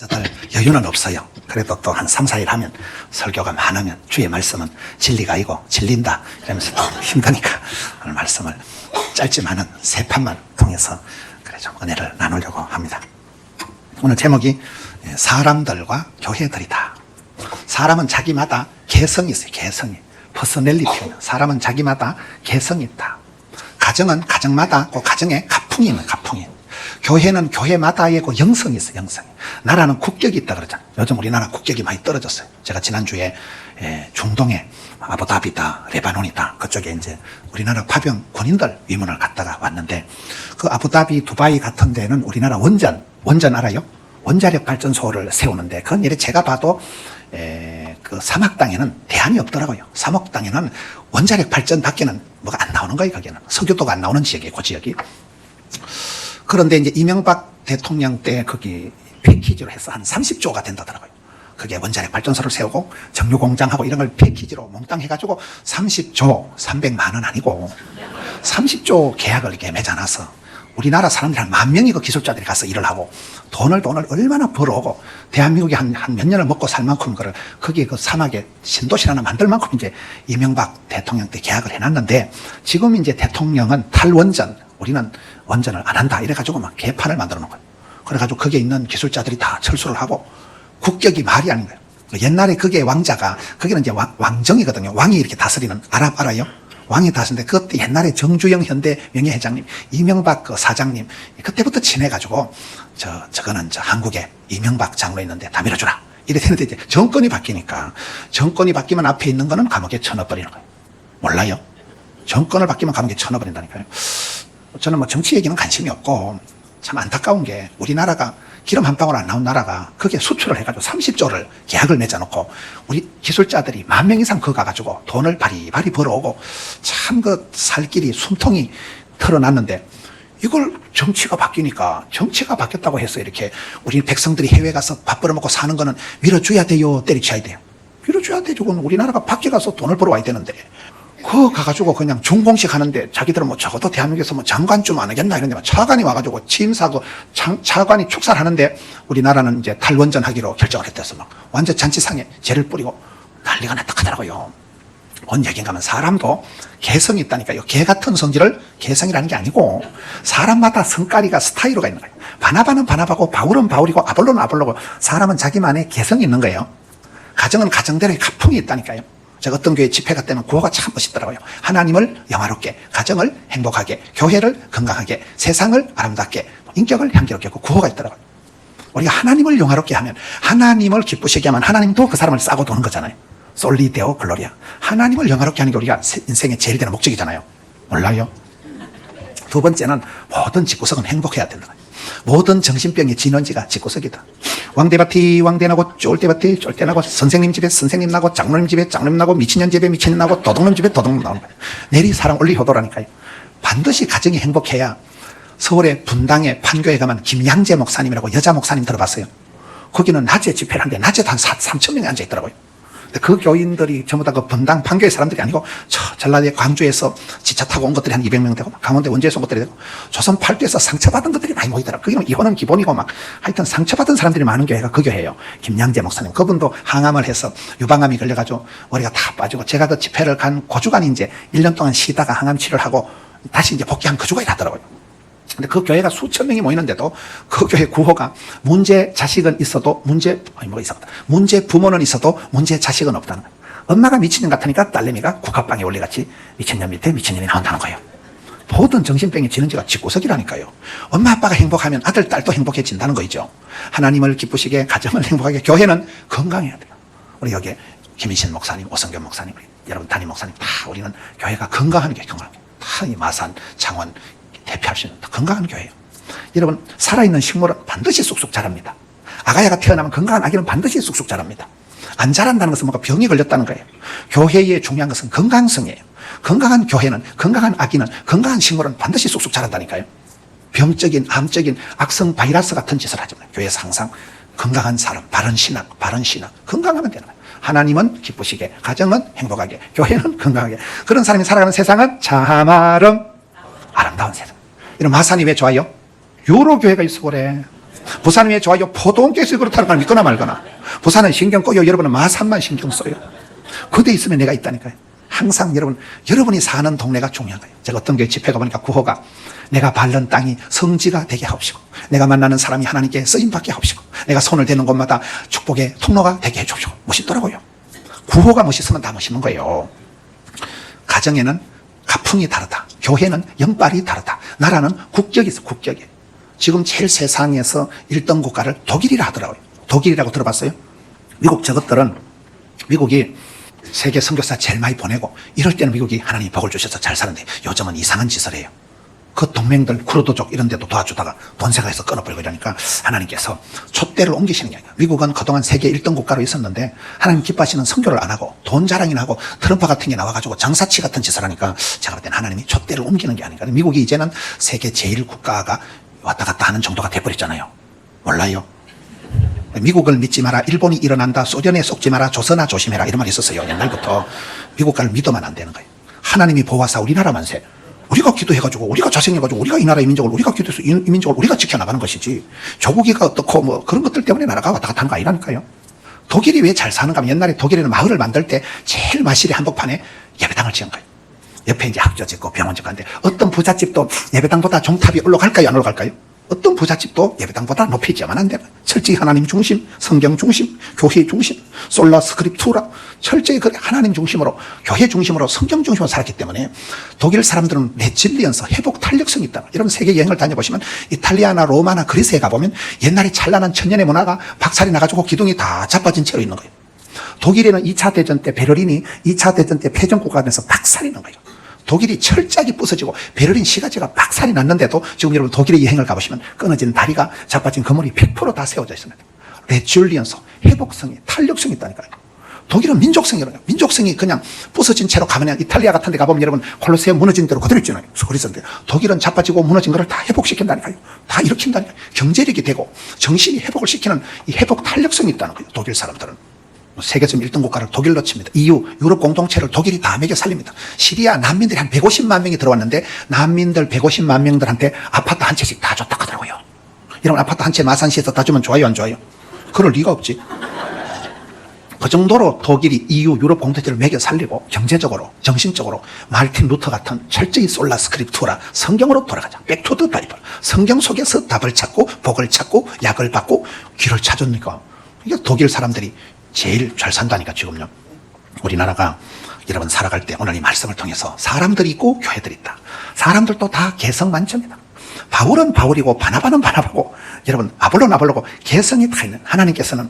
저들 여유는 없어요. 그래도 또 한 3, 4일 하면 설교가 많으면 주의 말씀은 진리가 아니고 진린다 이러면서 또 힘드니까 오늘 말씀을 짧지만은 세 판만 통해서 그래 좀 은혜를 나누려고 합니다. 오늘 제목이 사람들과 교회들이다. 사람은 자기마다 개성이 있어요. 개성이. 퍼스널리티. 사람은 자기마다 개성이 있다. 가정은 가정마다 그 가정에 가풍이 있는 가풍이. 교회는 교회마다의 그 영성이 있어요. 영성이. 나라는 국격이 있다 그러잖아요. 요즘 우리나라 국격이 많이 떨어졌어요. 제가 지난주에 중동에 아부다비다, 레바논이다 그쪽에 이제 우리나라 파병 군인들 위문을 갔다가 왔는데 그 아부다비, 두바이 같은 데는 우리나라 원전 알아요? 원자력 발전소를 세우는데 그건 이래 제가 봐도 그 사막 땅에는 대안이 없더라고요. 사막 땅에는 원자력 발전 밖에는 뭐가 안 나오는 거예요. 거기는 석유도가 안 나오는 지역이에요. 그 지역이. 그런데 이제 이명박 대통령 때 거기 패키지로 해서 한 30조가 된다더라고요. 그게 원자력 발전소를 세우고 정유 공장하고 이런 걸 패키지로 몽땅 해가지고 30조 300만 원 아니고 30조 계약을 이렇게 맺어놔서 우리나라 사람들이 한 10,000명이 그 기술자들이 가서 일을 하고 돈을 얼마나 벌어오고 대한민국이 한 몇 년을 먹고 살 만큼 그걸 거기에 그 사막에 신도시 하나 만들 만큼 이제 이명박 대통령 때 계약을 해놨는데 지금 이제 대통령은 탈원전 우리는 원전을 안 한다 이래가지고 막 개판을 만들어 놓은 거예요. 그래가지고 거기에 있는 기술자들이 다 철수를 하고 국격이 말이 아닌 거예요. 옛날에 그게 왕자가 거기는 이제 왕정이거든요. 왕이 이렇게 다스리는 아랍 알아요? 왕이 다스리는데 그때 옛날에 정주영 현대 명예회장님, 이명박 그 사장님 그때부터 친해가지고 저거는 한국에 이명박 장로 있는데 다 밀어주라. 이래 되는데 이제 정권이 바뀌니까 정권이 바뀌면 앞에 있는 거는 감옥에 쳐넣어버리는 거예요. 몰라요? 정권을 바뀌면 감옥에 쳐넣어버린다니까요. 저는 뭐 정치 얘기는 관심이 없고 참 안타까운 게 우리나라가 기름 한 방울 안 나온 나라가 그게 수출을 해가지고 30조를 계약을 맺어놓고 우리 기술자들이 10,000명 이상 거 가가지고 돈을 바리바리 벌어오고 참 그 살 길이 숨통이 털어놨는데 이걸 정치가 바뀌니까 정치가 바뀌었다고 해서 이렇게 우리 백성들이 해외 가서 밥 벌어먹고 사는 거는 밀어줘야 돼요? 때리쳐야 돼요? 밀어줘야 되죠. 우리나라가 밖에 가서 돈을 벌어와야 되는데 그거 가가지고 그냥 준공식 하는데 자기들은 뭐 적어도 대한민국에서 뭐 장관 좀 안 하겠나 이런데 막 차관이 와가지고 취임사 그 차관이 축사하는데 우리나라는 이제 탈원전 하기로 결정을 했대서 막 완전 잔치상에 재를 뿌리고 난리가 났다 하더라고요. 뭔 얘기인가 하면 사람도 개성이 있다니까요. 개 같은 성질을 개성이라는 게 아니고 사람마다 성깔이가 스타일로가 있는 거예요. 바나바는 바나바고 바울은 바울이고 아볼로는 아볼로고 사람은 자기만의 개성이 있는 거예요. 가정은 가정대로의 가풍이 있다니까요. 제가 어떤 교회 집회 갈 때는 구호가 참 멋있더라고요. 하나님을 영화롭게, 가정을 행복하게, 교회를 건강하게, 세상을 아름답게, 인격을 향기롭게 그 구호가 있더라고요. 우리가 하나님을 영화롭게 하면 하나님을 기쁘시게 하면 하나님도 그 사람을 싸고 도는 거잖아요. 솔리데오 글로리아. 하나님을 영화롭게 하는 게 우리가 인생의 제일 되는 목적이잖아요. 몰라요? 두 번째는 모든 집구석은 행복해야 된다. 모든 정신병의 진원지가 집구석이다. 왕대밭이 왕대나고 쫄대밭이 쫄대나고 선생님 집에 선생님 나고 장로님 집에 장로님 나고 미친년 집에 미친년 나고 도둑놈 집에 도둑놈 나오는 거예요. 내리 사랑 올리 효도라니까요. 반드시 가정이 행복해야 서울의 분당에 판교에 가면 김양재 목사님이라고 여자 목사님 들어봤어요. 거기는 낮에 집회를 하는데 낮에도 한 3,000명이 앉아있더라고요. 그 교인들이 전부 다 그 분당 판교의 사람들이 아니고 전라도의 광주에서 지차 타고 온 것들이 한 200명 되고 강원도 원주에서 온 것들이 되고 조선 팔도에서 상처받은 것들이 많이 모이더라고요. 거기는 이혼은 기본이고 막 하여튼 상처받은 사람들이 많은 교회가 그 교회예요. 김양재 목사님. 그분도 항암을 해서 유방암이 걸려가지고 머리가 다 빠지고 제가 그 집회를 간 고주간이 이제 1년 동안 쉬다가 항암 치료를 하고 다시 이제 복귀한 그 주간이 나더라고요. 근데 그 교회가 수천 명이 모이는데도 그 교회 구호가 문제 자식은 있어도 문제 부모는 있어도 문제 자식은 없다는 거예요. 엄마가 미친년 같으니까 딸내미가 국화빵에 올리같이 미친년 밑에 미친년이 나온다는 거예요. 모든 정신병의 진원지가 집구석이라니까요. 엄마 아빠가 행복하면 아들 딸도 행복해진다는 거죠. 하나님을 기쁘시게 가정을 행복하게 교회는 건강해야 돼요. 우리 여기 김인신 목사님, 오성균 목사님, 여러분 담임 목사님 다 우리는 교회가 건강한 게 건강한 게 다 이 마산, 창원 대표할 수 있는 건강한 교회예요. 여러분 살아있는 식물은 반드시 쑥쑥 자랍니다. 아가야가 태어나면 건강한 아기는 반드시 쑥쑥 자랍니다. 안 자란다는 것은 뭔가 병이 걸렸다는 거예요. 교회의 중요한 것은 건강성이에요. 건강한 교회는 건강한 아기는 건강한 식물은 반드시 쑥쑥 자란다니까요. 병적인 암적인 악성 바이러스 같은 짓을 하지 마요. 교회에서 항상 건강한 사람, 바른 신앙 건강하면 되는 거예요. 하나님은 기쁘시게, 가정은 행복하게, 교회는 건강하게. 그런 사람이 살아가는 세상은 참아름 아름다운 세상. 이런 마산이 왜 좋아요? 요로 교회가 있어 그래. 부산은 왜 좋아요? 포동께서 그렇다는 걸 믿거나 말거나. 부산은 신경 꺼요. 여러분은 마산만 신경 써요. 그대 있으면 내가 있다니까요. 항상 여러분이 사는 동네가 중요한 거예요. 제가 어떤 교회 집회 가보니까 구호가 내가 밟는 땅이 성지가 되게 하옵시고 내가 만나는 사람이 하나님께 쓰임받게 하옵시고 내가 손을 대는 곳마다 축복의 통로가 되게 해주옵시고. 멋있더라고요. 구호가 멋있으면 다 멋있는 거예요. 가정에는 가풍이 다르다. 교회는 영빨이 다르다. 나라는 국격이 있어. 국격이. 지금 제일 세상에서 1등 국가를 독일이라 하더라고요. 독일이라고 들어봤어요? 미국이 세계 선교사 제일 많이 보내고 이럴 때는 미국이 하나님이 복을 주셔서 잘 사는데 요즘은 이상한 짓을 해요. 그 동맹들 쿠르드족 이런 데도 도와주다가 돈 생각해서 끊어버리고 이러니까 하나님께서 촛대를 옮기시는 게 아니에요. 미국은 그동안 세계 1등 국가로 있었는데 하나님 기뻐하시는 선교를 안 하고 돈 자랑이나 하고 트럼프 같은 게 나와가지고 장사치 같은 짓을 하니까 제가 볼 때는 하나님이 촛대를 옮기는 게 아닌가. 미국이 이제는 세계 제일 국가가 왔다 갔다 하는 정도가 돼버렸잖아요. 몰라요? 미국을 믿지 마라. 일본이 일어난다. 소련에 속지 마라. 조선아 조심해라. 이런 말이 있었어요. 옛날부터. 미국가를 믿으면 안 되는 거예요. 하나님이 보아사 우리나라 만세. 우리가 기도해가지고 우리가 자생해가지고 우리가 이 나라의 민족을 우리가 기도해서 이 민족을 우리가 지켜나가는 것이지 조국이가 어떻고 뭐 그런 것들 때문에 나라가 왔다 갔다 하는 거 아니라니까요. 독일이 왜 잘 사는가 하면 옛날에 독일에는 마을을 만들 때 제일 마실의 한복판에 예배당을 지은 거예요. 옆에 이제 학교 짓고 병원 짓고 하는데 어떤 부잣집도 예배당보다 종탑이 올라갈까요? 안 올라갈까요? 어떤 부잣집도 예배당보다 높이 지으면 안 돼요. 철저히 하나님 중심, 성경 중심, 교회 중심, 솔라 스크립투라 철저히 하나님 중심으로 교회 중심으로 성경 중심으로 살았기 때문에 독일 사람들은 레질리언스, 회복 탄력성이 있다. 여러분 세계 여행을 다녀보시면 이탈리아나 로마나 그리스에 가보면 옛날에 찬란한 천년의 문화가 박살이 나가지고 기둥이 다 자빠진 채로 있는 거예요. 독일에는 2차 대전 때 베를린이 2차 대전 때 패전국가 되면서 박살이 난 거예요. 독일이 철저하게 부서지고 베를린 시가지가 박살이 났는데도 지금 여러분 독일의 여행을 가보시면 끊어진 다리가 자빠진 건물이 100% 다 세워져 있습니다. 레줄리언스, 회복성이, 탄력성이 있다니까요. 독일은 민족성이에요. 민족성이 그냥 부서진 채로 가면 이탈리아 같은 데 가보면 여러분 콜로세움 무너진 대로 그대로 있잖아요. 그랬었는데 독일은 자빠지고 무너진 거를 다 회복시킨다니까요. 다 일으킨다니까요. 경제력이 되고 정신이 회복을 시키는 이 회복 탄력성이 있다는 거예요. 독일 사람들은. 세계적 1등 국가를 독일로 칩니다. EU, 유럽 공동체를 독일이 다 매겨 살립니다. 시리아 난민들이 한 150만 명이 들어왔는데 난민들 150만 명들한테 아파트 한 채씩 다 줬다 하더라고요. 이러면 아파트 한 채 마산시에서 다 주면 좋아요, 안 좋아요? 그럴 리가 없지. 그 정도로 독일이 EU, 유럽 공동체를 매겨 살리고 경제적으로, 정신적으로 마르틴 루터 같은 철저히 솔라 스크립투라 성경으로 돌아가자. 백투 더 바이블. 성경 속에서 답을 찾고 복을 찾고 약을 받고 길을 찾으니까 이게 독일 사람들이 제일 잘 산다니까 지금요. 우리나라가 여러분 살아갈 때 오늘 이 말씀을 통해서 사람들이 있고 교회들이 있다. 사람들도 다 개성 만점이다. 바울은 바울이고 바나바는 바나바고 여러분 아볼로고 개성이 다 있는 하나님께서는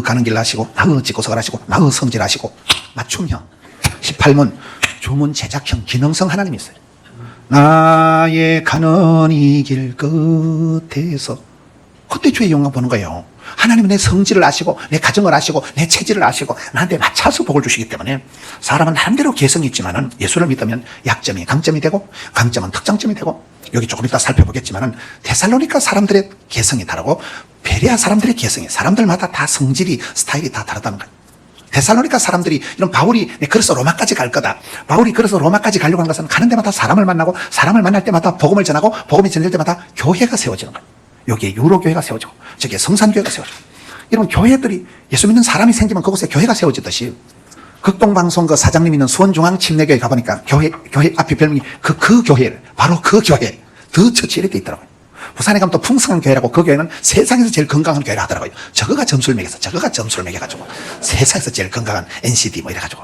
가는 길 아시고 짓고석을 하시고 성질하시고 맞춤형 18문 주문 제작형 기능성 하나님이 있어요. 나의 가는 이 길 끝에서 그때 주의 영광 보는 거예요. 하나님은 내 성질을 아시고 내 가정을 아시고 내 체질을 아시고 나한테 맞춰서 복을 주시기 때문에 사람은 나름대로 개성이 있지만은 예수를 믿으면 약점이 강점이 되고 강점은 특장점이 되고 여기 조금 이따 살펴보겠지만은 데살로니가 사람들의 개성이 다르고 베레아 사람들의 개성이 사람들마다 다 성질이 스타일이 다 다르다는 거예요. 데살로니가 사람들이 이런 바울이 그래서 로마까지 갈 거다. 바울이 그래서 로마까지 가려고 한 것은 가는 데마다 사람을 만나고 사람을 만날 때마다 복음을 전하고 복음이 전할 때마다 교회가 세워지는 거예요. 여기에 유로교회가 세워지고 저기에 성산교회가 세워지고 이런 교회들이 예수 믿는 사람이 생기면 그곳에 교회가 세워지듯이 극동방송 그 사장님 있는 수원중앙침례교회 가보니까 교회 앞에 별명이 그 교회 바로 그 교회 더 처치 이렇게 있더라고요. 부산에 가면 또 풍성한 교회라고 그 교회는 세상에서 제일 건강한 교회라 하더라고요. 저거가 점수를 매겨가지고 세상에서 제일 건강한 NCD 뭐 이래가지고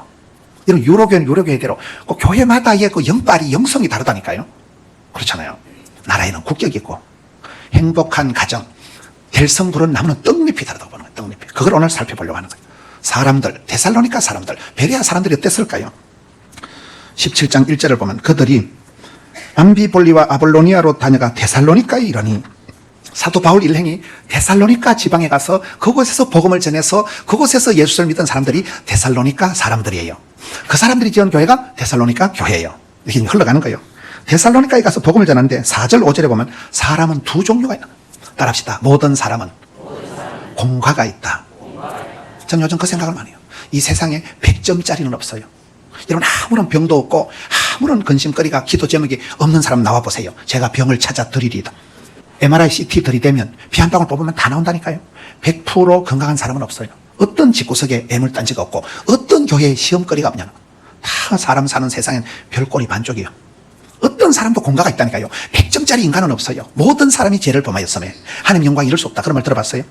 이런 유로교회는 유로교회대로 그 교회마다의 그 영빨이 영성이 다르다니까요. 그렇잖아요. 나라에는 국격이 있고 행복한 가정, 될성 부른 나무는 떡잎이 다르다고 보는 거예요. 떡잎이. 그걸 오늘 살펴보려고 하는 거예요. 사람들, 데살로니가 사람들, 베레아 사람들이 어땠을까요? 17장 1절을 보면 그들이 암비볼리와 아볼로니아로 다녀가 데살로니카에 이르니 사도 바울 일행이 데살로니카 지방에 가서 그곳에서 복음을 전해서 그곳에서 예수를 믿은 사람들이 데살로니카 사람들이에요. 그 사람들이 지은 교회가 데살로니카 교회예요. 이렇게 흘러가는 거예요. 데살로니카에 가서 복음을 전하는데 4절 5절에 보면 사람은 두 종류가 있는 거예요. 따라합시다. 모든 사람은 공과가 있다. 전 요즘 그 생각을 많이 해요. 이 세상에 100점짜리는 없어요. 여러분 아무런 병도 없고 아무런 근심거리가 기도 제목이 없는 사람 나와보세요. 제가 병을 찾아 드리리다. MRI, CT 들이대면 피 한 방울 뽑으면 다 나온다니까요. 100% 건강한 사람은 없어요. 어떤 집구석에 애물 딴지가 없고 어떤 교회에 시험거리가 없냐. 다 사람 사는 세상엔 별꼴이 반쪽이에요. 어떤 사람도 공과가 있다니까요. 100점짜리 인간은 없어요. 모든 사람이 죄를 범하였으며 하나님 영광 이룰 수 없다. 그런 말 들어봤어요?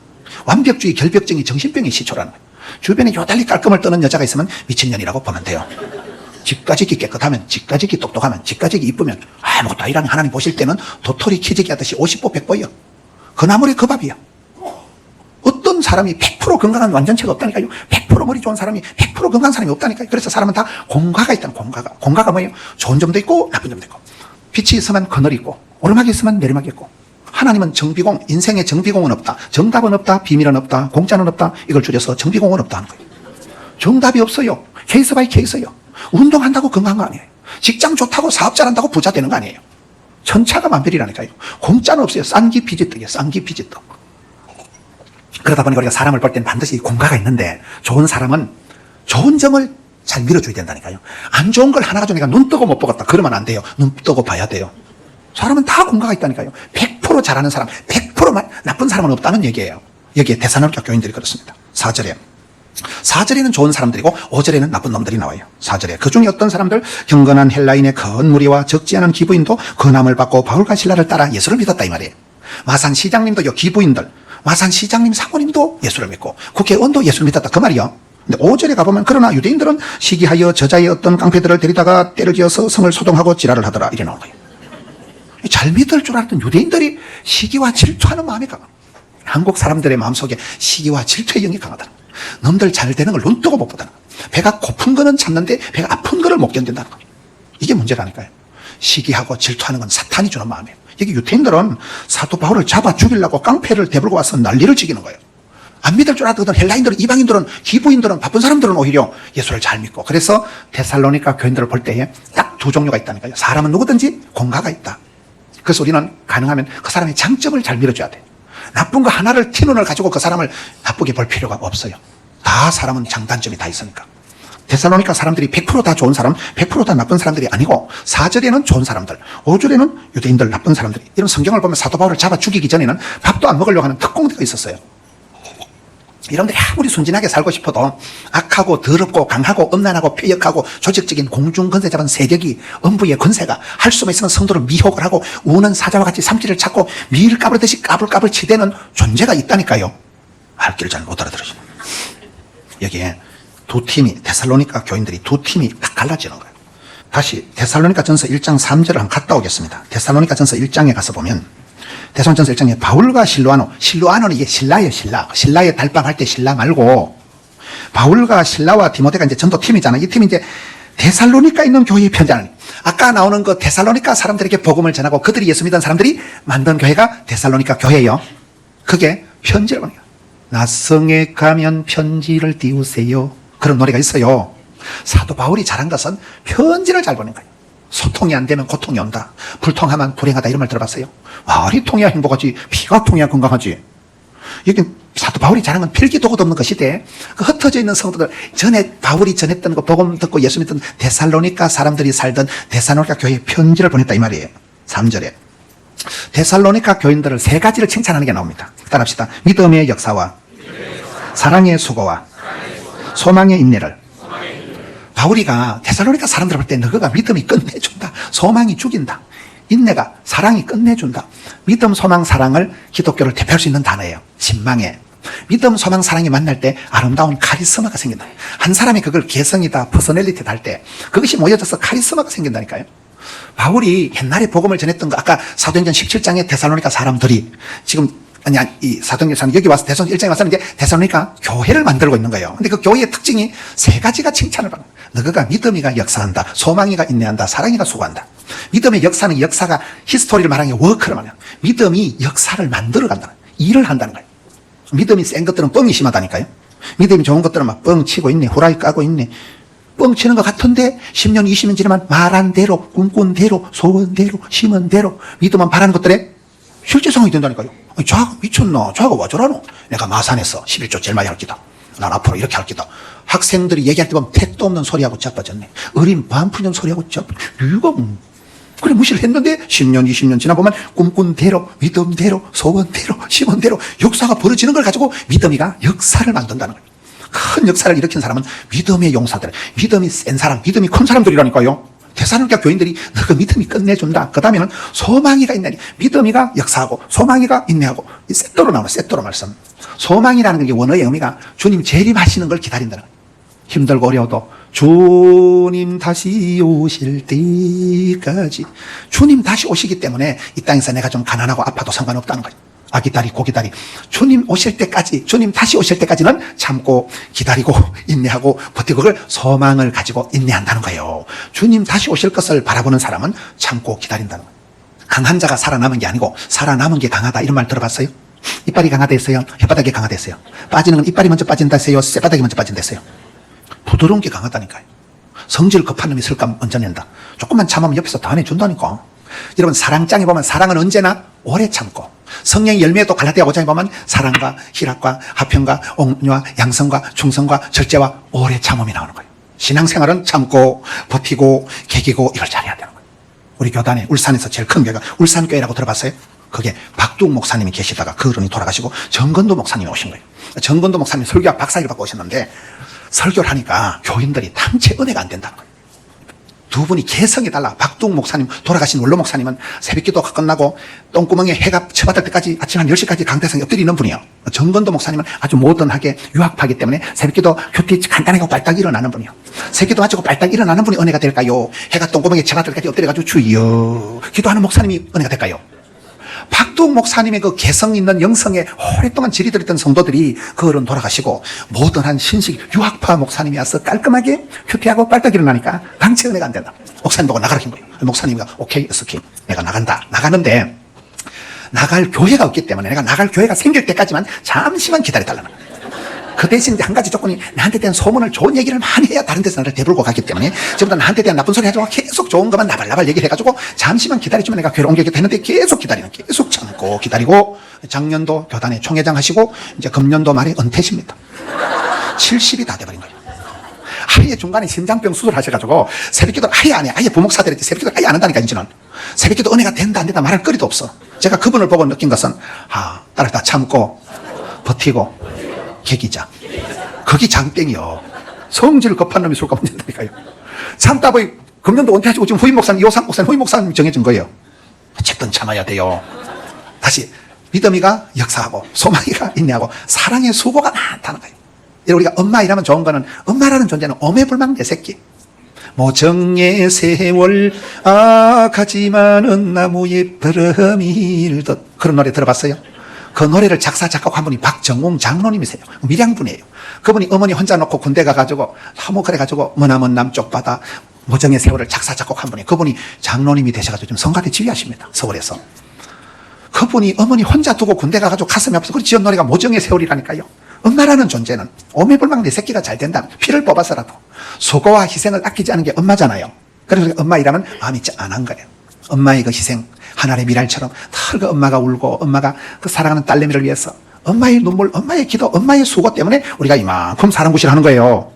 완벽주의, 결벽증이 정신병의 시초라는 거예요. 주변에 요달리 깔끔을 떠는 여자가 있으면 미친년이라고 보면 돼요. 집가지기 깨끗하면, 집가지기 똑똑하면, 집가지기 이쁘면 아무것도 아니라는 하나님 보실 때는 도토리 키재기 하듯이 50보 100보예요. 그 나물이 그 밥이야. 어떤 사람이 100% 건강한 완전체가 없다니까요. 100% 머리 좋은 사람이 100% 건강한 사람이 없다니까요. 그래서 사람은 다 공과가 있다는 공과가. 공과가 뭐예요? 좋은 점도 있고 나쁜 점도 있고. 빛이 있으면 그늘이 있고 오르막이 있으면 내리막이 있고. 하나님은 정비공, 인생에 정비공은 없다. 정답은 없다. 비밀은 없다. 공짜는 없다. 이걸 줄여서 정비공은 없다 하는 거예요. 정답이 없어요. 케이스 바이 케이스예요. 운동한다고 건강한 거 아니에요. 직장 좋다고 사업 잘한다고 부자 되는 거 아니에요. 천차가 만별이라니까요. 공짜는 없어요. 싼기 피지떡이에요. 싼기 피지떡. 그러다 보니까 우리가 사람을 볼 때는 반드시 공과가 있는데 좋은 사람은 좋은 점을 잘 밀어줘야 된다니까요. 안 좋은 걸 하나 가지고 내가 눈 뜨고 못 보겠다. 그러면 안 돼요. 눈 뜨고 봐야 돼요. 사람은 다 공과가 있다니까요. 100% 잘하는 사람, 100% 나쁜 사람은 없다는 얘기예요. 여기에 데살로니가 교인들이 그렇습니다. 4절에는 좋은 사람들이고 5절에는 나쁜 놈들이 나와요. 4절에 그 중에 어떤 사람들 경건한 헬라인의 큰 무리와 적지 않은 기부인도 건함을 받고 바울과 실라를 따라 예수를 믿었다 이 말이에요. 마산 시장님도요. 기부인들 마산 시장님 사모님도 예수를 믿고 국회의원도 예수를 믿었다 그 말이요. 근데 5절에 가보면 그러나 유대인들은 시기하여 저자의 어떤 깡패들을 데리다가 때를 지어서 성을 소동하고 지랄을 하더라 이래 나온 거예요. 잘 믿을 줄 알았던 유대인들이 시기와 질투하는 마음이 강하다. 한국 사람들의 마음속에 시기와 질투의 영이 강하다. 놈들 잘 되는 걸 눈 뜨고 못 보다는 거예요. 배가 고픈 거는 참는데 배가 아픈 거를 못 견딘다는 거예요. 이게 문제라니까요. 시기하고 질투하는 건 사탄이 주는 마음이에요. 여기 유대인들은 사도 바울을 잡아 죽이려고 깡패를 대불고 와서 난리를 치기는 거예요. 안 믿을 줄 알았던 헬라인들은, 이방인들은, 기부인들은, 바쁜 사람들은 오히려 예수를 잘 믿고. 그래서 데살로니가 교인들을 볼 때에 딱 두 종류가 있다니까요. 사람은 누구든지 공과가 있다. 그래서 우리는 가능하면 그 사람의 장점을 잘 밀어줘야 돼요. 나쁜 거 하나를 티눈을 가지고 그 사람을 나쁘게 볼 필요가 없어요. 다 사람은 장단점이 다 있으니까. 데살로니가 사람들이 100% 다 좋은 사람, 100% 다 나쁜 사람들이 아니고 4절에는 좋은 사람들, 5절에는 유대인들 나쁜 사람들이. 이런 성경을 보면 사도 바울을 잡아 죽이기 전에는 밥도 안 먹으려고 하는 특공대가 있었어요. 여러분들이 아무리 순진하게 살고 싶어도 악하고 더럽고 강하고 음란하고 폐역하고 조직적인 공중건세 잡은 세력이 음부의 권세가 할 수만 있으면 성도를 미혹을 하고 우는 사자와 같이 삼키를 찾고 밀 까부르듯이 까불까불 치대는 존재가 있다니까요. 알기를 잘 못 알아들으시네. 여기에 두 팀이, 데살로니가 교인들이 두 팀이 딱 갈라지는 거예요. 다시 데살로니가 전서 1장 3절을 한번 갔다 오겠습니다. 데살로니가 전서 1장에 가서 보면 데살로니가 전서 1장에 바울과 실로아노는 이게 신라예요. 신라의 달방할 때 신라 말고 바울과 신라와 디모데가 이제 전도 팀이잖아요. 이 팀이 이제 데살로니가 있는 교회에 편지하는, 아까 나오는 그 데살로니가 사람들에게 복음을 전하고 그들이 예수 믿은 사람들이 만든 교회가 데살로니가 교회예요. 그게 편지를 보내요. 낯성에 가면 편지를 띄우세요. 그런 노래가 있어요. 사도 바울이 잘한 것은 편지를 잘 보낸 거예요. 소통이 안 되면 고통이 온다. 불통하면 불행하다. 이런 말 들어봤어요? 말이 통해야 행복하지, 피가 통해야 건강하지. 여기 사도 바울이 잘한 건 필기도구도 없는 그 시대에 그 흩어져 있는 성도들, 전에 바울이 전했던 거 복음 듣고 예수 믿던 데살로니가 사람들이 살던 데살로니가 교회에 편지를 보냈다 이 말이에요. 3절에 데살로니가 교인들을 세 가지를 칭찬하는 게 나옵니다. 따라합시다. 믿음의 역사와 사랑의 수고와 소망의 인내를. 바울이가 데살로니가 사람들 볼 때 너가 믿음이 끝내준다, 소망이 죽인다, 인내가, 사랑이 끝내준다. 믿음, 소망, 사랑을 기독교를 대표할 수 있는 단어예요. 신망에 믿음, 소망, 사랑이 만날 때 아름다운 카리스마가 생긴다. 한 사람이 그걸 개성이다, 퍼스널리티다 할 때 그것이 모여져서 카리스마가 생긴다니까요. 바울이 옛날에 복음을 전했던 거, 아까 사도행전 17장에 데살로니가 사람들이 지금 이 사도행전 여기 와서 데살로니가 1장에 와서 이제 데살로니가 교회를 만들고 있는 거예요. 근데 그 교회의 특징이 세 가지가 칭찬을 받는 거예요. 너가 믿음이가 역사한다, 소망이가 인내한다, 사랑이가 수고한다. 믿음의 역사는, 역사가 히스토리를 말하는 게 워크를 말해요. 믿음이 역사를 만들어 간다는 거예요. 일을 한다는 거예요. 믿음이 센 것들은 뻥이 심하다니까요. 믿음이 좋은 것들은 막 뻥 치고 있네, 후라이 까고 있네, 뻥 치는 것 같은데 10년 20년 지나면 말한 대로, 꿈꾼 대로, 소원 대로, 심은 대로 믿음은 바라는 것들에 실제성이 된다니까요. 자가 미쳤나? 자가 와 저라노? 내가 마산에서 11조 제일 많이 할 기다. 난 앞으로 이렇게 할 기다. 학생들이 얘기할 때 보면 택도 없는 소리하고 자빠졌네. 어린 반푸년 소리하고 자빠졌네. 이거 그래 무시를 했는데 10년 20년 지나보면 꿈꾼 대로 믿음대로 소원대로 시원대로 역사가 벌어지는 걸 가지고 믿음이가 역사를 만든다는 거예요. 큰 역사를 일으킨 사람은 믿음의 용사들, 믿음이 센 사람, 믿음이 큰 사람들이라니까요. 데살로니가 교인들이 너그 믿음이 끝내준다. 그 다음에는 소망이가 있나니, 믿음이가 역사하고 소망이가 인내하고, 이 세트로 나오는 세트로 말씀. 소망이라는 게 원어의 의미가 주님 재림하시는 걸 기다린다는 거예요. 힘들고 어려워도 주님 다시 오실 때까지, 주님 다시 오시기 때문에 이 땅에서 내가 좀 가난하고 아파도 상관없다는 거예요. 아기다리 고기다리, 주님 오실 때까지, 주님 다시 오실 때까지는 참고 기다리고 인내하고 버티고, 그걸 소망을 가지고 인내한다는 거예요. 주님 다시 오실 것을 바라보는 사람은 참고 기다린다는 거예요. 강한 자가 살아남은 게 아니고 살아남은 게 강하다, 이런 말 들어봤어요? 이빨이 강하댔어요? 혓바닥이 강하댔어요? 빠지는 건 이빨이 먼저 빠진다 했어요? 쇳바닥이 먼저 빠진다 했어요? 부드러운 게 강하다니까요. 성질 급한 놈이 슬감 얹어낸다. 조금만 참으면 옆에서 다 내준다니까. 여러분, 사랑장에 보면 사랑은 언제나 오래 참고, 성령의 열매도 갈라디아 5장에 보면 사랑과 희락과 화평과 온유와 양성과 충성과 절제와 오래 참음이 나오는 거예요. 신앙생활은 참고 버티고 개기고 이걸 잘해야 되는 거예요. 우리 교단에 울산에서 제일 큰 교회가 울산교회라고 들어봤어요? 그게 박두욱 목사님이 계시다가 그 어른이 돌아가시고 정건도 목사님이 오신 거예요. 정건도 목사님이 설교학 박사학위를 받고 오셨는데, 설교를 하니까 교인들이 당체 은혜가 안 된다는 거예요. 두 분이 개성이 달라. 박두욱 목사님, 돌아가신 원로 목사님은 새벽기도가 끝나고 똥구멍에 해가 쳐받을 때까지 아침 한 10시까지 강대상에 엎드리는 분이에요. 정건도 목사님은 아주 모던하게 유학파이기 때문에 새벽기도 큐티 간단하게 빨딱 일어나는 분이에요. 새벽기도 마치고 빨딱 일어나는 분이 은혜가 될까요? 해가 똥구멍에 쳐받을 때까지 엎드려가지고 주여 기도하는 목사님이 은혜가 될까요? 박두욱 목사님의 그 개성 있는 영성에 오랫동안 질의들었던 성도들이 그 어른 돌아가시고 모던한 신식 유학파 목사님이 와서 깔끔하게 큐티하고 빨딱 일어나니까 당체 은혜가 안 된다. 목사님 보고 나가라 킨 거예요. 목사님이 오케이, 오케이, 내가 나간다. 나가는데 나갈 교회가 없기 때문에 내가 나갈 교회가 생길 때까지만 잠시만 기다려달라는 거예요. 그 대신 한 가지 조건이, 나한테 대한 소문을 좋은 얘기를 많이 해야 다른 데서 나를 대불고 가기 때문에 지금부터 나한테 대한 나쁜 소리 하지 말고 계속 좋은 것만 나발나발 얘기를 해가지고 잠시만 기다려주면 내가 교회로 옮기겠다 했는데 계속 기다리는, 계속 참고 기다리고, 작년도 교단에 총회장 하시고 이제 금년도 말에 은퇴십니다. 70이 다 돼버린 거예요. 아예 중간에 심장병 수술하셔가지고 새벽기도 아예 안 해. 아예 부목사들이 새벽기도 아예 안 한다니까. 이제는 새벽기도 은혜가 된다 안 된다 말할 거리도 없어. 제가 그분을 보고 느낀 것은, 딸을 다 참고 버티고 개기자, 거기 장땡이요. 성질 급한 놈이 술값 문제다니까요. 참다 보이 금년도 은퇴하시고 지금 후임 목사님, 이호상 목사님, 후임 목사님 정해진 거예요. 어쨌든 참아야 돼요. 다시 믿음이가 역사하고 소망이가 인내하고 사랑의 수고가 많다는 거예요. 우리가 엄마 이라면 좋은 거는, 엄마라는 존재는 오매불망 내 새끼. 모정의 세월 가지만은 나무에 버름이 일듯, 그런 노래 들어봤어요? 그 노래를 작사 작곡한 분이 박정웅 장로님이세요. 밀양분이에요. 그분이 어머니 혼자 놓고 군대 가가지고 너무 그래가지고 머나먼 남쪽 바다 모정의 세월을 작사 작곡한 분이, 그분이 장로님이 되셔가지고 지금 성가대 지휘하십니다. 서울에서. 그분이 어머니 혼자 두고 군대 가가지고 가슴이 아파서 그 지은 노래가 모정의 세월이라니까요. 엄마라는 존재는 오매불망 내 새끼가 잘 된다. 피를 뽑아서라도 수고와 희생을 아끼지 않은 게 엄마잖아요. 그래서 엄마 이라면 마음이 짠한 거예요. 엄마의 그 희생, 하늘의 미랄처럼 늘 그 엄마가 울고, 엄마가 그 사랑하는 딸내미를 위해서 엄마의 눈물, 엄마의 기도, 엄마의 수고 때문에 우리가 이만큼 사랑구실 하는 거예요.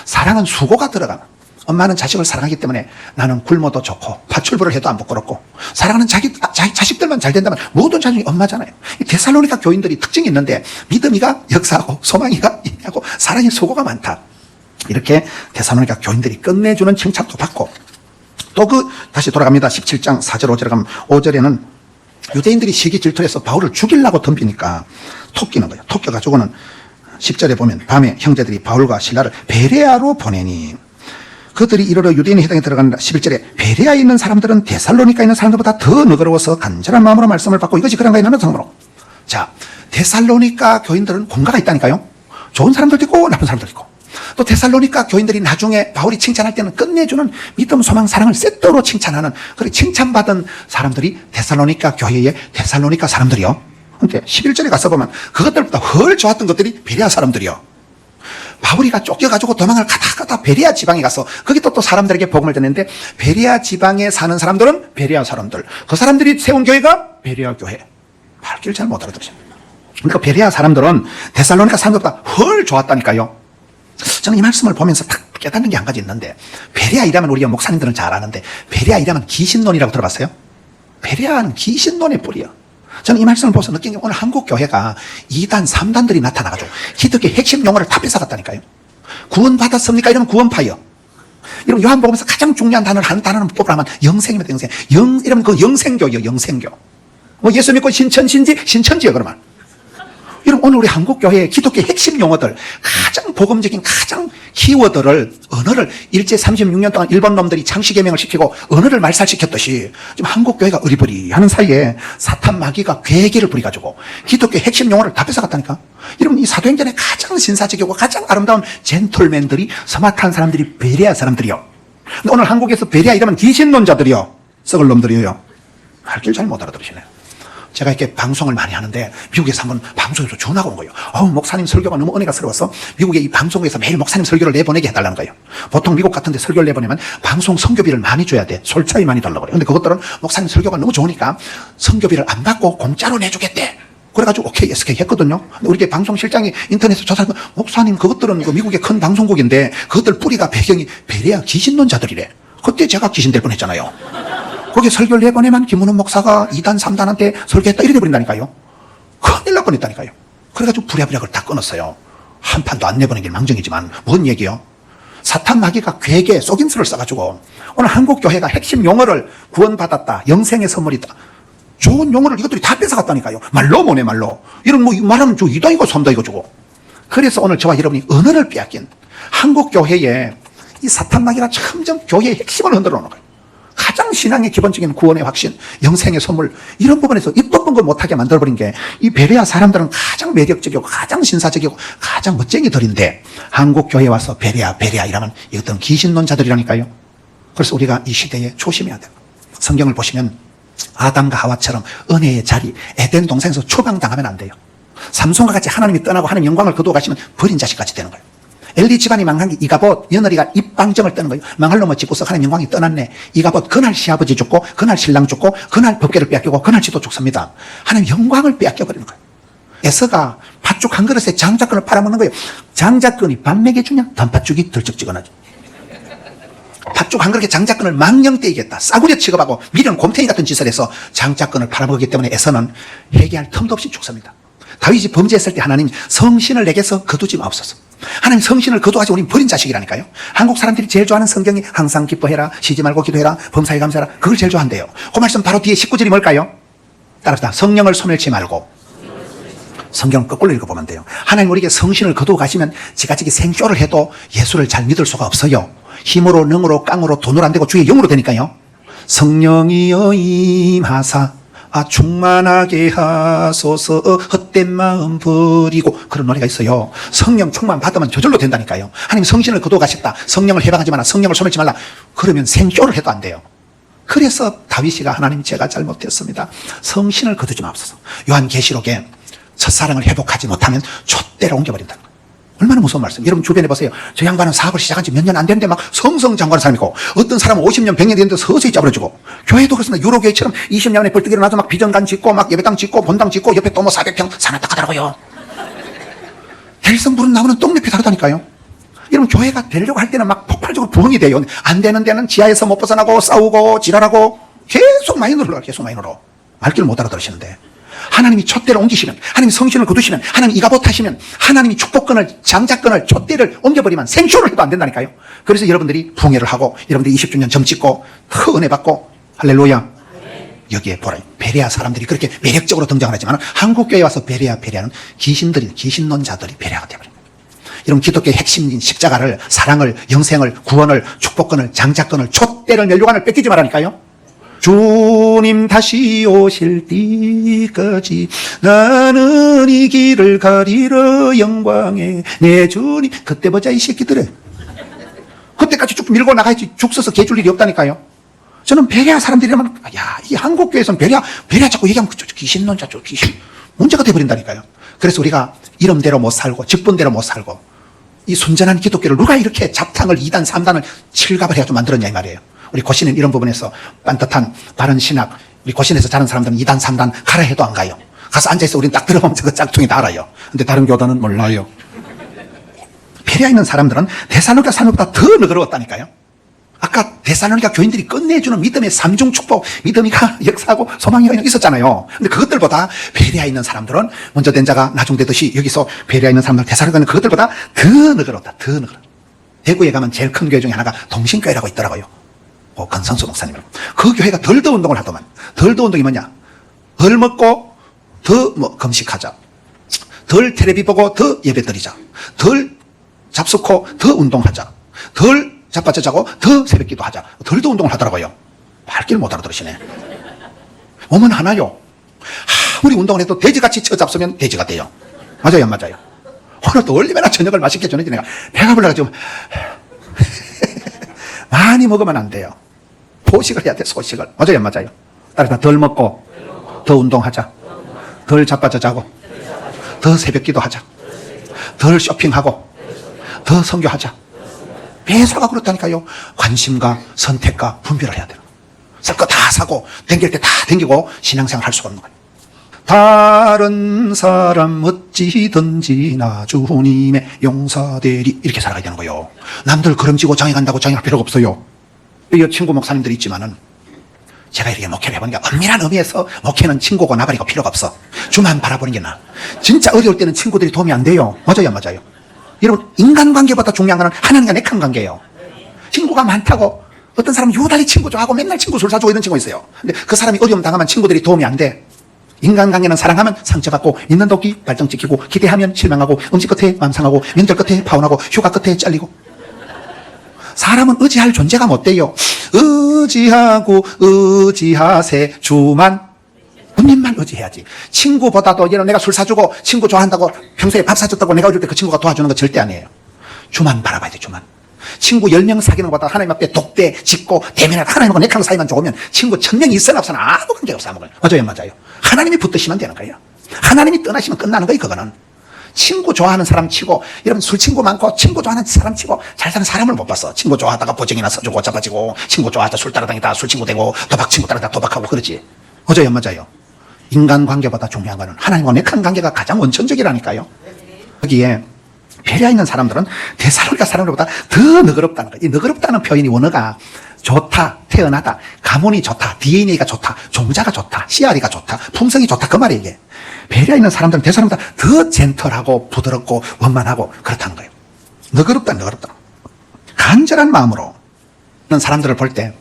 사랑은 수고가 들어가는. 엄마는 자식을 사랑하기 때문에 나는 굶어도 좋고 파출부를 해도 안 부끄럽고, 사랑하는 자기 자식들만 잘 된다면 모든 자식이 엄마잖아요. 이 데살로니가 교인들이 특징이 있는데, 믿음이가 역사하고 소망이가 인내하고 사랑의 수고가 많다. 이렇게 데살로니가 교인들이 끝내주는 칭찬도 받고, 또 다시 돌아갑니다. 17장 4절 5절에 가면, 5절에는 유대인들이 시기 질투해서 바울을 죽이려고 덤비니까 토끼는 거예요. 토끼가지고는 10절에 보면, 밤에 형제들이 바울과 신라를 베레아로 보내니, 그들이 이르러 유대인의 회당에 들어간다. 11절에 베레아에 있는 사람들은 데살로니카에 있는 사람들보다 더 너그러워서 간절한 마음으로 말씀을 받고 이것이 그런가에 나는 성으로. 자, 데살로니카 교인들은 공가가 있다니까요. 좋은 사람들도 있고 나쁜 사람들도 있고. 또 데살로니카 교인들이 나중에 바울이 칭찬할 때는 끝내주는 믿음, 소망, 사랑을 세트로 칭찬하는, 그래 칭찬받은 사람들이 데살로니카 교회의 데살로니카 사람들이요. 근데 11절에 가서 보면 그것들보다 훨 좋았던 것들이 베레아 사람들이요. 바울이가 쫓겨가지고 도망을 가다 베레아 지방에 가서 거기 또 사람들에게 복음을 전했는데, 베레아 지방에 사는 사람들은 베레아 사람들, 그 사람들이 세운 교회가 베레아 교회. 말귀를 잘 못 알아들으십니다. 그러니까 베레아 사람들은 데살로니카 사람들보다 훨 좋았다니까요. 저는 이 말씀을 보면서 딱 깨닫는 게 한 가지 있는데, 베레아이라면 우리가 목사님들은 잘 아는데, 베레아이라면 귀신론이라고 들어봤어요? 베레아는 귀신론의 뿌리야. 저는 이 말씀을 보면서 느낀 게 오늘 한국 교회가 2단, 3단들이 나타나가지고 기독교의 핵심 용어를 다 뺏어갔다니까요. 구원 받았습니까? 이러면 구원파요. 이러면 요한복음에서 가장 중요한 단어를 한 단어는 뽑으라면 영생입니다. 영생. 이러면 그 영생교요. 영생교. 뭐 예수 믿고 신천신지? 신천지요. 그러면. 이러면 오늘 우리 한국 교회의 기독교의 핵심 용어들, 가장 복음적인 가장 키워드를, 언어를 일제 36년 동안 일본 놈들이 창시개명을 시키고 언어를 말살시켰듯이 지금 한국 교회가 어리버리하는 사이에 사탄 마귀가 괴계를 부려가지고 기독교의 핵심 용어를 다 뺏어갔다니까. 이러면 이 사도행전의 가장 신사적이고 가장 아름다운 젠틀맨들이, 스마트한 사람들이 베레아 사람들이요. 근데 오늘 한국에서 베레아 이러면 귀신론자들이요. 썩을 놈들이요. 할 길 잘 못 알아들으시네요. 제가 이렇게 방송을 많이 하는데 미국에서 한번 방송에서 전화가 온 거예요. 목사님 설교가 너무 은혜가스러워서 미국에 이 방송에서 매일 목사님 설교를 내보내게 해달라는 거예요. 보통 미국 같은 데 설교를 내보내면 방송 선교비를 많이 줘야 돼. 솔차이 많이 달라고 그래요. 근데 그것들은 목사님 설교가 너무 좋으니까 선교비를 안 받고 공짜로 내주겠대. 그래가지고 오케이 SK 했거든요. 근데 우리 방송실장이 인터넷에서 조사하면 목사님 그것들은 그 미국의 큰 방송국인데 그것들 뿌리가 배경이 베레아 귀신론자들이래. 그때 제가 귀신 될 뻔했잖아요. 거기에 설교를 내보내면 김문훈 목사가 2단, 3단한테 설교했다 이래 버린다니까요. 큰일 날 뻔했다니까요. 그래가지고 부랴부랴 그걸 다 끊었어요. 한 판도 안 내보낸 게 망정이지만 뭔 얘기요? 사탄 마귀가 괴계 속임수를 써가지고 오늘 한국 교회가 핵심 용어를 구원받았다, 영생의 선물이다, 좋은 용어를 이것들이 다 뺏어갔다니까요. 말로 뭐네 말로. 이런 뭐 말하면 저 2단이고 3단이고 저거. 그래서 오늘 저와 여러분이 언어를 빼앗긴 한국 교회에 이 사탄 마귀가 점점 교회의 핵심을 흔들어 놓는 거예요. 가장 신앙의 기본적인 구원의 확신, 영생의 선물, 이런 부분에서 입 덮은 거 못하게 만들어버린 게 이 베레아 사람들은 가장 매력적이고 가장 신사적이고 가장 멋쟁이들인데 한국 교회에 와서 베레아 이러면 이것들은 귀신론자들이라니까요. 그래서 우리가 이 시대에 조심해야 돼요. 성경을 보시면 아담과 하와처럼 은혜의 자리, 에덴 동산에서 추방당하면 안 돼요. 삼손과 같이 하나님이 떠나고 하나님 영광을 거두어 가시면 버린 자식같이 되는 거예요. 엘리 집안이 망한 게 이가봇, 며느리가 입방정을 떠는 거예요. 망할 놈을 짓고서 하나님 영광이 떠났네. 이가봇, 그날 시아버지 죽고, 그날 신랑 죽고, 그날 법궤를 빼앗기고, 그날 지도 죽습니다. 하나님 영광을 빼앗겨버리는 거예요. 에서가 팥죽 한 그릇에 장작근을 팔아먹는 거예요. 장작근이 밥 먹여주냐? 단팥죽이 덜쩍지근하죠. 팥죽 한 그릇에 장작근을 망령 떼이겠다, 싸구려 취급하고 미련 곰탱이 같은 짓을 해서 장작근을 팔아먹기 때문에 에서는 회개할 틈도 없이 죽습니다. 다윗이 범죄했을 때 하나님 성신을 내게서 거두지 마옵소서. 하나님 성신을 거두하지 우린 버린 자식이라니까요. 한국 사람들이 제일 좋아하는 성경이 항상 기뻐해라, 쉬지 말고 기도해라, 범사에 감사해라, 그걸 제일 좋아한대요. 그 말씀 바로 뒤에 19절이 뭘까요? 따라합시다. 성령을 소멸치 말고. 성경 거꾸로 읽어보면 돼요. 하나님 우리에게 성신을 거두어 가시면 지가지기 생쇼를 해도 예수를 잘 믿을 수가 없어요. 힘으로 능으로 깡으로 돈으로 안 되고 주의 영으로 되니까요. 성령이여 임하사 충만하게 하소서 헛된 마음 버리고, 그런 노래가 있어요. 성령 충만 받으면 저절로 된다니까요. 하나님 성신을 거두어 가셨다, 성령을 해방하지 마라, 성령을 소멸치 말라, 그러면 생쇼를 해도 안 돼요. 그래서 다윗이가 하나님 제가 잘못했습니다, 성신을 거두지 마옵소서. 요한계시록에 첫사랑을 회복하지 못하면 촛대로 옮겨버린다는 거예요. 얼마나 무서운 말씀. 여러분 주변에 보세요. 저 양반은 사업을 시작한 지 몇 년 안 됐는데 막 성성장구하는 사람이고, 어떤 사람은 50년 100년 됐는데 서서히 짜버려지고, 교회도 그렇습니다. 유로교회처럼 20년에 벌떡 일어나서 막 비전관 짓고 막 예배당 짓고 본당 짓고 옆에 또 뭐 400평 사놨다 하더라고요. 대성부른 나무는 똥잎이 다르다니까요. 여러분 교회가 되려고 할 때는 막 폭발적으로 부흥이 돼요. 안 되는 데는 지하에서 못 벗어나고 싸우고 지랄하고 계속 많이 늘어요. 계속 많이 늘어. 말귀를 못 알아들으시는데, 하나님이 촛대를 옮기시면, 하나님이 성신을 거두시면, 하나님이 이가봇 하시면, 하나님이 축복권을, 장작권을, 촛대를 옮겨버리면 생쇼를 해도 안 된다니까요. 그래서 여러분들이 부흥회를 하고, 여러분들이 20주년 점 찍고 더 은혜 받고, 할렐루야. 여기에 보라, 베레아 사람들이 그렇게 매력적으로 등장을 하지만 한국교회에 와서 베레아는 귀신들이, 귀신론자들이 베레아가 되어버립니다. 여러분 기독교의 핵심인 십자가를, 사랑을, 영생을, 구원을, 축복권을, 장작권을, 촛대를, 면류관을 뺏기지 말라니까요. 주님 다시 오실 때까지 나는 이 길을 가리러 영광에 내 주님. 그때 보자 이 새끼들에. 그때까지 쭉 밀고 나가야지. 죽 서서 개 줄 일이 없다니까요. 저는 베레아 사람들이라면, 야, 이 한국교회에서는 베레아 자꾸 얘기하면 귀신론자, 귀신 문제가 돼버린다니까요. 그래서 우리가 이름대로 못 살고 직분대로 못 살고, 이 순전한 기독교를 누가 이렇게 잡탕을 2단 3단을 칠갑을 해가지고 만들었냐 이 말이에요. 우리 고신은 이런 부분에서 반듯한 바른 신학, 우리 고신에서 자른 사람들은 2단 3단 가라 해도 안 가요. 가서 앉아있어 우리는 딱 들어보면 저거 짝퉁이 다 알아요. 근데 다른 교단은 몰라요. 베레아 있는 사람들은 데살로니가 사람보다 더 너그러웠다니까요. 아까 데살로니가 교인들이 끝내주는 믿음의 삼중 축복, 믿음이가 역사하고 소망이 있었잖아요. 근데 그것들보다 베레아 있는 사람들은 먼저 된 자가 나중되듯이 여기서 베레아 있는 사람들 데살로니가는 그것들보다 더 너그러웠다. 더 너그러워. 대구에 가면 제일 큰 교회 중에 하나가 동신교회라고 있더라고요. 건성수 목사님. 그 교회가 덜 더 운동을 하더만. 덜 더 운동이 뭐냐? 덜 먹고 더 금식하자. 덜 텔레비 보고 더 예배 드리자. 덜 잡수고 더 운동하자. 덜 자빠져 자고 더 새벽기도 하자. 덜 더 운동을 하더라고요. 말귀를 못 알아들으시네. 몸은 하나요. 우리 운동을 해도 돼지같이 쳐 잡수면 돼지가 돼요. 맞아요, 안 맞아요? 오늘 또 얼마나 저녁을 맛있게 줬는지 내가 배가 불러가지고 많이 먹으면 안 돼요. 포식을 해야 돼, 소식을. 맞아요, 안 맞아요? 따라서 덜 먹고 더 운동하자. 덜 자빠져 자고 더 새벽기도 하자. 덜 쇼핑하고 더 선교하자. 매사가 그렇다니까요. 관심과 선택과 분별을 해야 돼요. 살 거 다 사고 댕길 때 다 댕기고 신앙생활 할 수가 없는 거예요. 다른 사람 어찌든지 나 주님의 용사되리 이렇게 살아가야 되는 거예요. 남들 그름지고 장에 간다고 장에 갈 필요가 없어요. 이 친구 목사님들이 있지만은 제가 이렇게 목회를 해보니까 엄밀한 의미에서 목회는 친구고 나발이고 필요가 없어. 주만 바라보는 게 나아. 진짜 어려울 때는 친구들이 도움이 안 돼요. 맞아요, 안 맞아요? 여러분, 인간관계보다 중요한 거는 하나님과 내 관계예요. 친구가 많다고 어떤 사람은 유달리 친구 좋아하고 맨날 친구 술 사주고 이런 친구 있어요. 근데 그 사람이 어려움 당하면 친구들이 도움이 안 돼. 인간관계는 사랑하면 상처받고 믿는 도끼 발등 찍히고 기대하면 실망하고 음식 끝에 마음 상하고 명절 끝에 파혼하고 휴가 끝에 잘리고. 사람은 의지할 존재가 못 돼요. 의지하고 의지하세 주만 주님만 의지해야지. 친구보다도 얘는 내가 술 사주고 친구 좋아한다고 평소에 밥 사줬다고 내가 어릴 때 그 친구가 도와주는 거 절대 아니에요. 주만 바라봐야 돼. 주만. 친구 10명 사귀는 것보다 하나님 앞에 독대 짓고 대면에 하나님과 내 칸 사이만 좋으면 친구 1000명이 있으나 없으나 아무 관계가 없어. 아무거나. 맞아요, 맞아요. 하나님이 붙드시면 되는 거예요. 하나님이 떠나시면 끝나는 거예요. 그거는 친구 좋아하는 사람 치고, 여러분 술 친구 많고 친구 좋아하는 사람 치고 잘 사는 사람을 못 봤어. 친구 좋아하다가 보증이나 써주고 잡아지고, 친구 좋아하다 술 따라다니다 술 친구 되고, 도박 친구 따라다 도박하고 그러지. 맞아요, 맞아요. 인간관계보다 중요한 거는 하나님과 내 칸 관계가 가장 원천적이라니까요. 여기에 베레아 있는 사람들은 데살로니가 사람들보다 더 너그럽다는 거예요. 이 너그럽다는 표현이 원어가 좋다, 태어나다, 가문이 좋다, DNA가 좋다, 종자가 좋다, 씨알이가 좋다, 품성이 좋다, 그 말이에요. 이게 베레아 있는 사람들은 데살로니가보다 더 젠틀하고 부드럽고 원만하고 그렇다는 거예요. 너그럽다. 간절한 마음으로 있는 사람들을 볼 때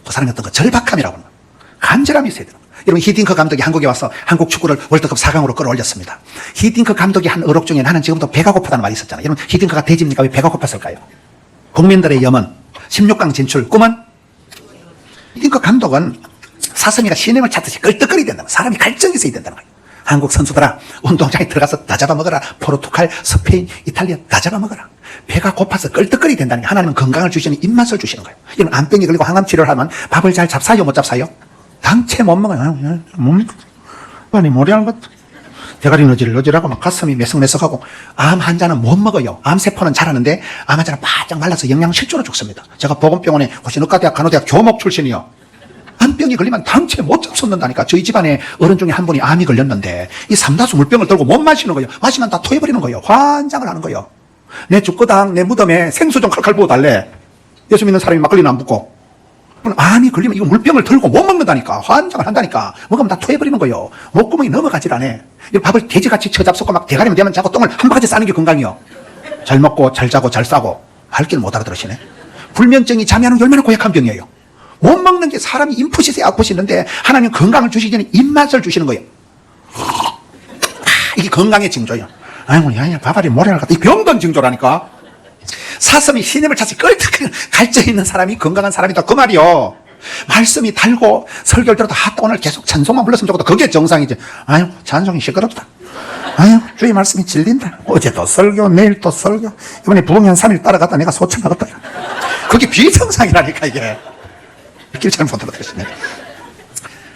그 사람이 어떤 거 절박함이라고 하는 거예요. 간절함이 있어야 돼요. 여러분, 히딩크 감독이 한국에 와서 한국 축구를 월드컵 4강으로 끌어올렸습니다. 히딩크 감독이 한 어록 중에 나는 지금도 배가 고프다는 말이 있었잖아요. 여러분, 히딩크가 돼지입니까? 왜 배가 고팠을까요? 국민들의 염원, 16강 진출, 꿈은? 히딩크 감독은 사슴이가 신임을 찾듯이 끌떡거려야 된다는, 사람이 갈증이 있어야 된다는 거예요. 한국 선수들아, 운동장에 들어가서 다 잡아먹어라. 포르투갈, 스페인, 이탈리아 다 잡아먹어라. 배가 고파서 끌떡거려야 된다는 게 하나님은 건강을 주시는 입맛을 주시는 거예요. 이런 암병이 걸리고 항암 치료를 하면 밥을 잘 잡사요, 못 잡사요? 당체 못 먹어요. 뭡니까? 아니, 모래하는 것도. 대가리 너질너질하고 막 가슴이 메석메석하고 암 환자는 못 먹어요. 암세포는 자라는데 암 환자는 바짝 말라서 영양실조로 죽습니다. 제가 보건병원에 고신의과대학 간호대학 교목 출신이요. 암병이 걸리면 당체 못 잡숫는다니까. 저희 집안에 어른 중에 한 분이 암이 걸렸는데 이 삼다수 물병을 들고 못 마시는 거예요. 마시면 다 토해버리는 거예요. 환장을 하는 거예요. 내 죽거당 내 무덤에 생수 좀 칼칼 부어달래. 예수 믿는 사람이 막걸리는 안 붓고. 암이 걸리면 이거 물병을 들고 못 먹는다니까. 환장을 한다니까. 먹으면 다 토해버리는 거예요. 목구멍이 넘어가질 않아. 밥을 돼지같이 쳐잡수고 막 대가리면 되면 자고 똥을 한 바가지 싸는 게 건강이요. 잘 먹고 잘 자고 잘 싸고. 할 길 못 알아들으시네. 불면증이 잠이 얼마나 고약한 병이에요. 못 먹는 게 사람이 인풋이 있어야 아웃풋이 있는데 하나님 건강을 주시기 전에 입맛을 주시는 거예요. 이게 건강의 징조예요. 아이고, 야, 밥알이 모래를 갖다. 이 병든 징조라니까. 사슴이 신임을 찾지 끌떡 갈증 있는 사람이 건강한 사람이다. 그 말이요. 말씀이 달고 설교를 들어도 오늘 계속 찬송만 불렀으면 좋겠다. 그게 정상이지. 아유, 찬송이 시끄럽다. 아유, 주의 말씀이 질린다. 어제 또 설교, 내일 또 설교. 이번에 부흥 한 3일 따라갔다 내가 소천하겠다. 그게 비정상이라니까, 이게. 길 잘못 들었으네.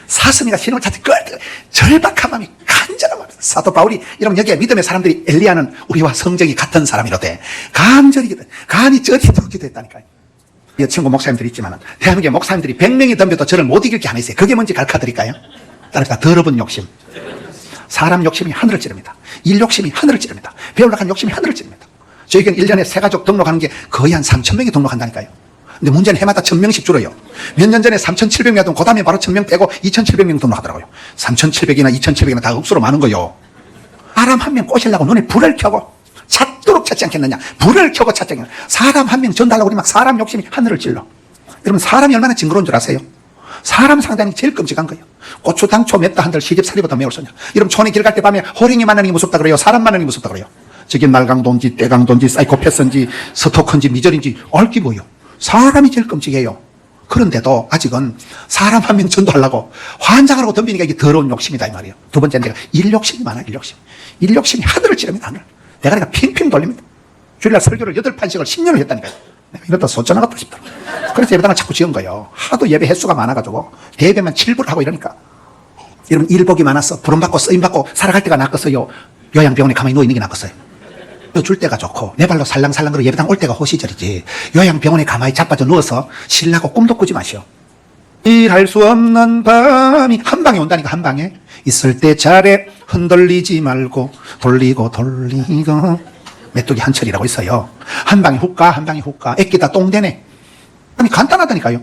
사슴이가 신임을 찾지 끌떡 절박한 마음이 간절한 마음이. 사도 바울이 이러면 여기에 믿음의 사람들이 엘리야는 우리와 성적이 같은 사람이로되 간절히 간이 쩌리도 기도했다니까요. 이 친구 목사님들이 있지만 대한민국의 목사님들이 100명이 덤벼도 저를 못 이길 게 하나 있어요. 그게 뭔지 가르쳐드릴까요? 따라서 더러운 욕심. 사람 욕심이 하늘을 찌릅니다. 일 욕심이 하늘을 찌릅니다. 배우려고 한 욕심이 하늘을 찌릅니다. 저희는 1년에 새가족 등록하는 게 거의 한 3,000명이 등록한다니까요. 근데 문제는 해마다 1,000명씩 줄어요. 몇 년 전에 3,700명이었던 그 다음에 바로 1,000명 빼고 2,700명 등록하더라고요. 3,700이나 2,700이나 다 억수로 많은 거요. 사람 한 명 꼬시려고 눈에 불을 켜고 찾도록 찾지 않겠느냐. 불을 켜고 찾지 않겠느냐. 사람 한 명 전달하려고 우리 막 사람 욕심이 하늘을 찔러. 여러분 사람이 얼마나 징그러운 줄 아세요? 사람 상대하는 게 제일 끔찍한 거예요. 고추, 당초, 맵다 한들 시집살이보다 매울 소냐. 여러분 촌에 길 갈 때 밤에 호랭이 만나는 게 무섭다 그래요? 사람 만나는 게 무섭다 그래요? 저게 말강도인지 떼강도인지 사이코패스인지 스토커인지 미절인지 알기 뭐요. 사람이 제일 끔찍해요. 그런데도 아직은 사람 한 명 전도하려고 환장하라고 덤비니까 이게 더러운 욕심이다 이 말이에요. 두 번째는 내가 일욕심이 많아. 일욕심이 하늘을 찌릅니다. 하늘. 내가 핑핑 돌립니다. 주일날 설교를 8판씩을 10년을 했다니까요. 내가 이러다 소전하겠다 싶더라고요. 그래서 예배당을 자꾸 지은 거예요. 하도 예배 횟수가 많아가지고 대배만 7부를 하고 이러니까. 여러분 일복이 많아서 부름받고 쓰임받고 살아갈 때가 낫겠어요? 요양병원에 가만히 누워있는 게 낫겠어요? 줄 때가 좋고 내 발로 살랑살랑 걸어 예배당 올 때가 호시절이지. 요양병원에 가만히 자빠져 누워서 쉬려고 꿈도 꾸지 마시오. 일할 수 없는 밤이 한 방에 온다니까. 한 방에 있을 때 잘해 흔들리지 말고 돌리고 메뚜기 한철이라고 있어요. 한 방에 훅 가, 한 방에 훅 가. 애끼다 똥되네. 아니 간단하다니까요.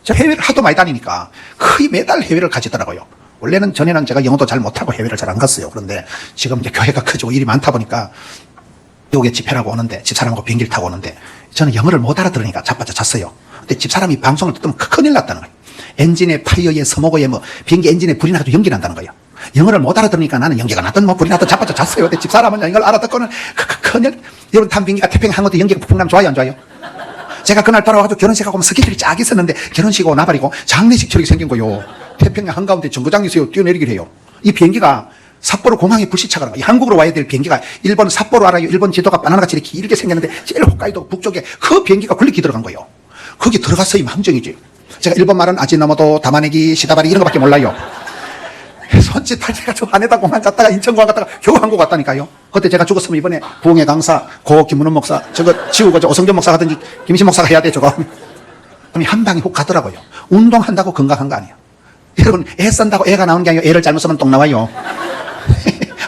제가 해외를 하도 많이 다니니까 거의 매달 해외를 가지더라고요. 원래는 전에는 제가 영어도 잘 못하고 해외를 잘 안 갔어요. 그런데 지금 이제 교회가 커지고 일이 많다 보니까 미국에 집회라고 오는데 집사람하고 비행기를 타고 오는데 저는 영어를 못 알아들으니까 자빠져 잤어요. 근데 집사람이 방송을 듣면 큰일 났다는 거예요. 엔진에 파이어에 서모고에 뭐 비행기 엔진에 불이 나가지고 연기 난다는 거예요. 영어를 못 알아들으니까 나는 연기가 나든 뭐 불이 나든 자빠져 잤어요. 근데 집사람은 이걸 알아듣고는 큰일. 여러분 탄 비행기가 태평양 항공대 연기가 부풍 나면 좋아요 안 좋아요? 제가 그날 돌아와가지고 결혼식하고 스케줄이 쫙 있었는데 결혼식하고 나발이고 장례식 처리 생긴 거요. 태평양 한가운데 정거장에서 뛰어내리기를 해요. 이 비행기가 삿포로 공항에 불시착을 하고 한국으로 와야 될 비행기가 일본 삿포로 알아요. 일본 지도가 바나나같이 이렇게 길게 생겼는데 제일 홋카이도 북쪽에 그 비행기가 굴리기 들어간 거예요. 거기 들어갔어요. 함정이지. 제가 일본 말은 아지나모도 다마네기 시다바리 이런 거밖에 몰라요. 손짓 탈퇴가지고 안에다 공항 갔다가 인천공항 갔다가 겨우 한국 왔다니까요. 그때 제가 죽었으면 이번에 부흥의 강사 고 김문원 목사 저거 지우고 저 오성전 목사 하든지 김신 목사가 해야 돼 저거. 한 방에 훅 가더라고요. 운동한다고 건강한 거 아니에요. 여러분 애 쓴다고 애가 나오는 게 아니에요. 애를 잘못 쓰면 똥 나와요.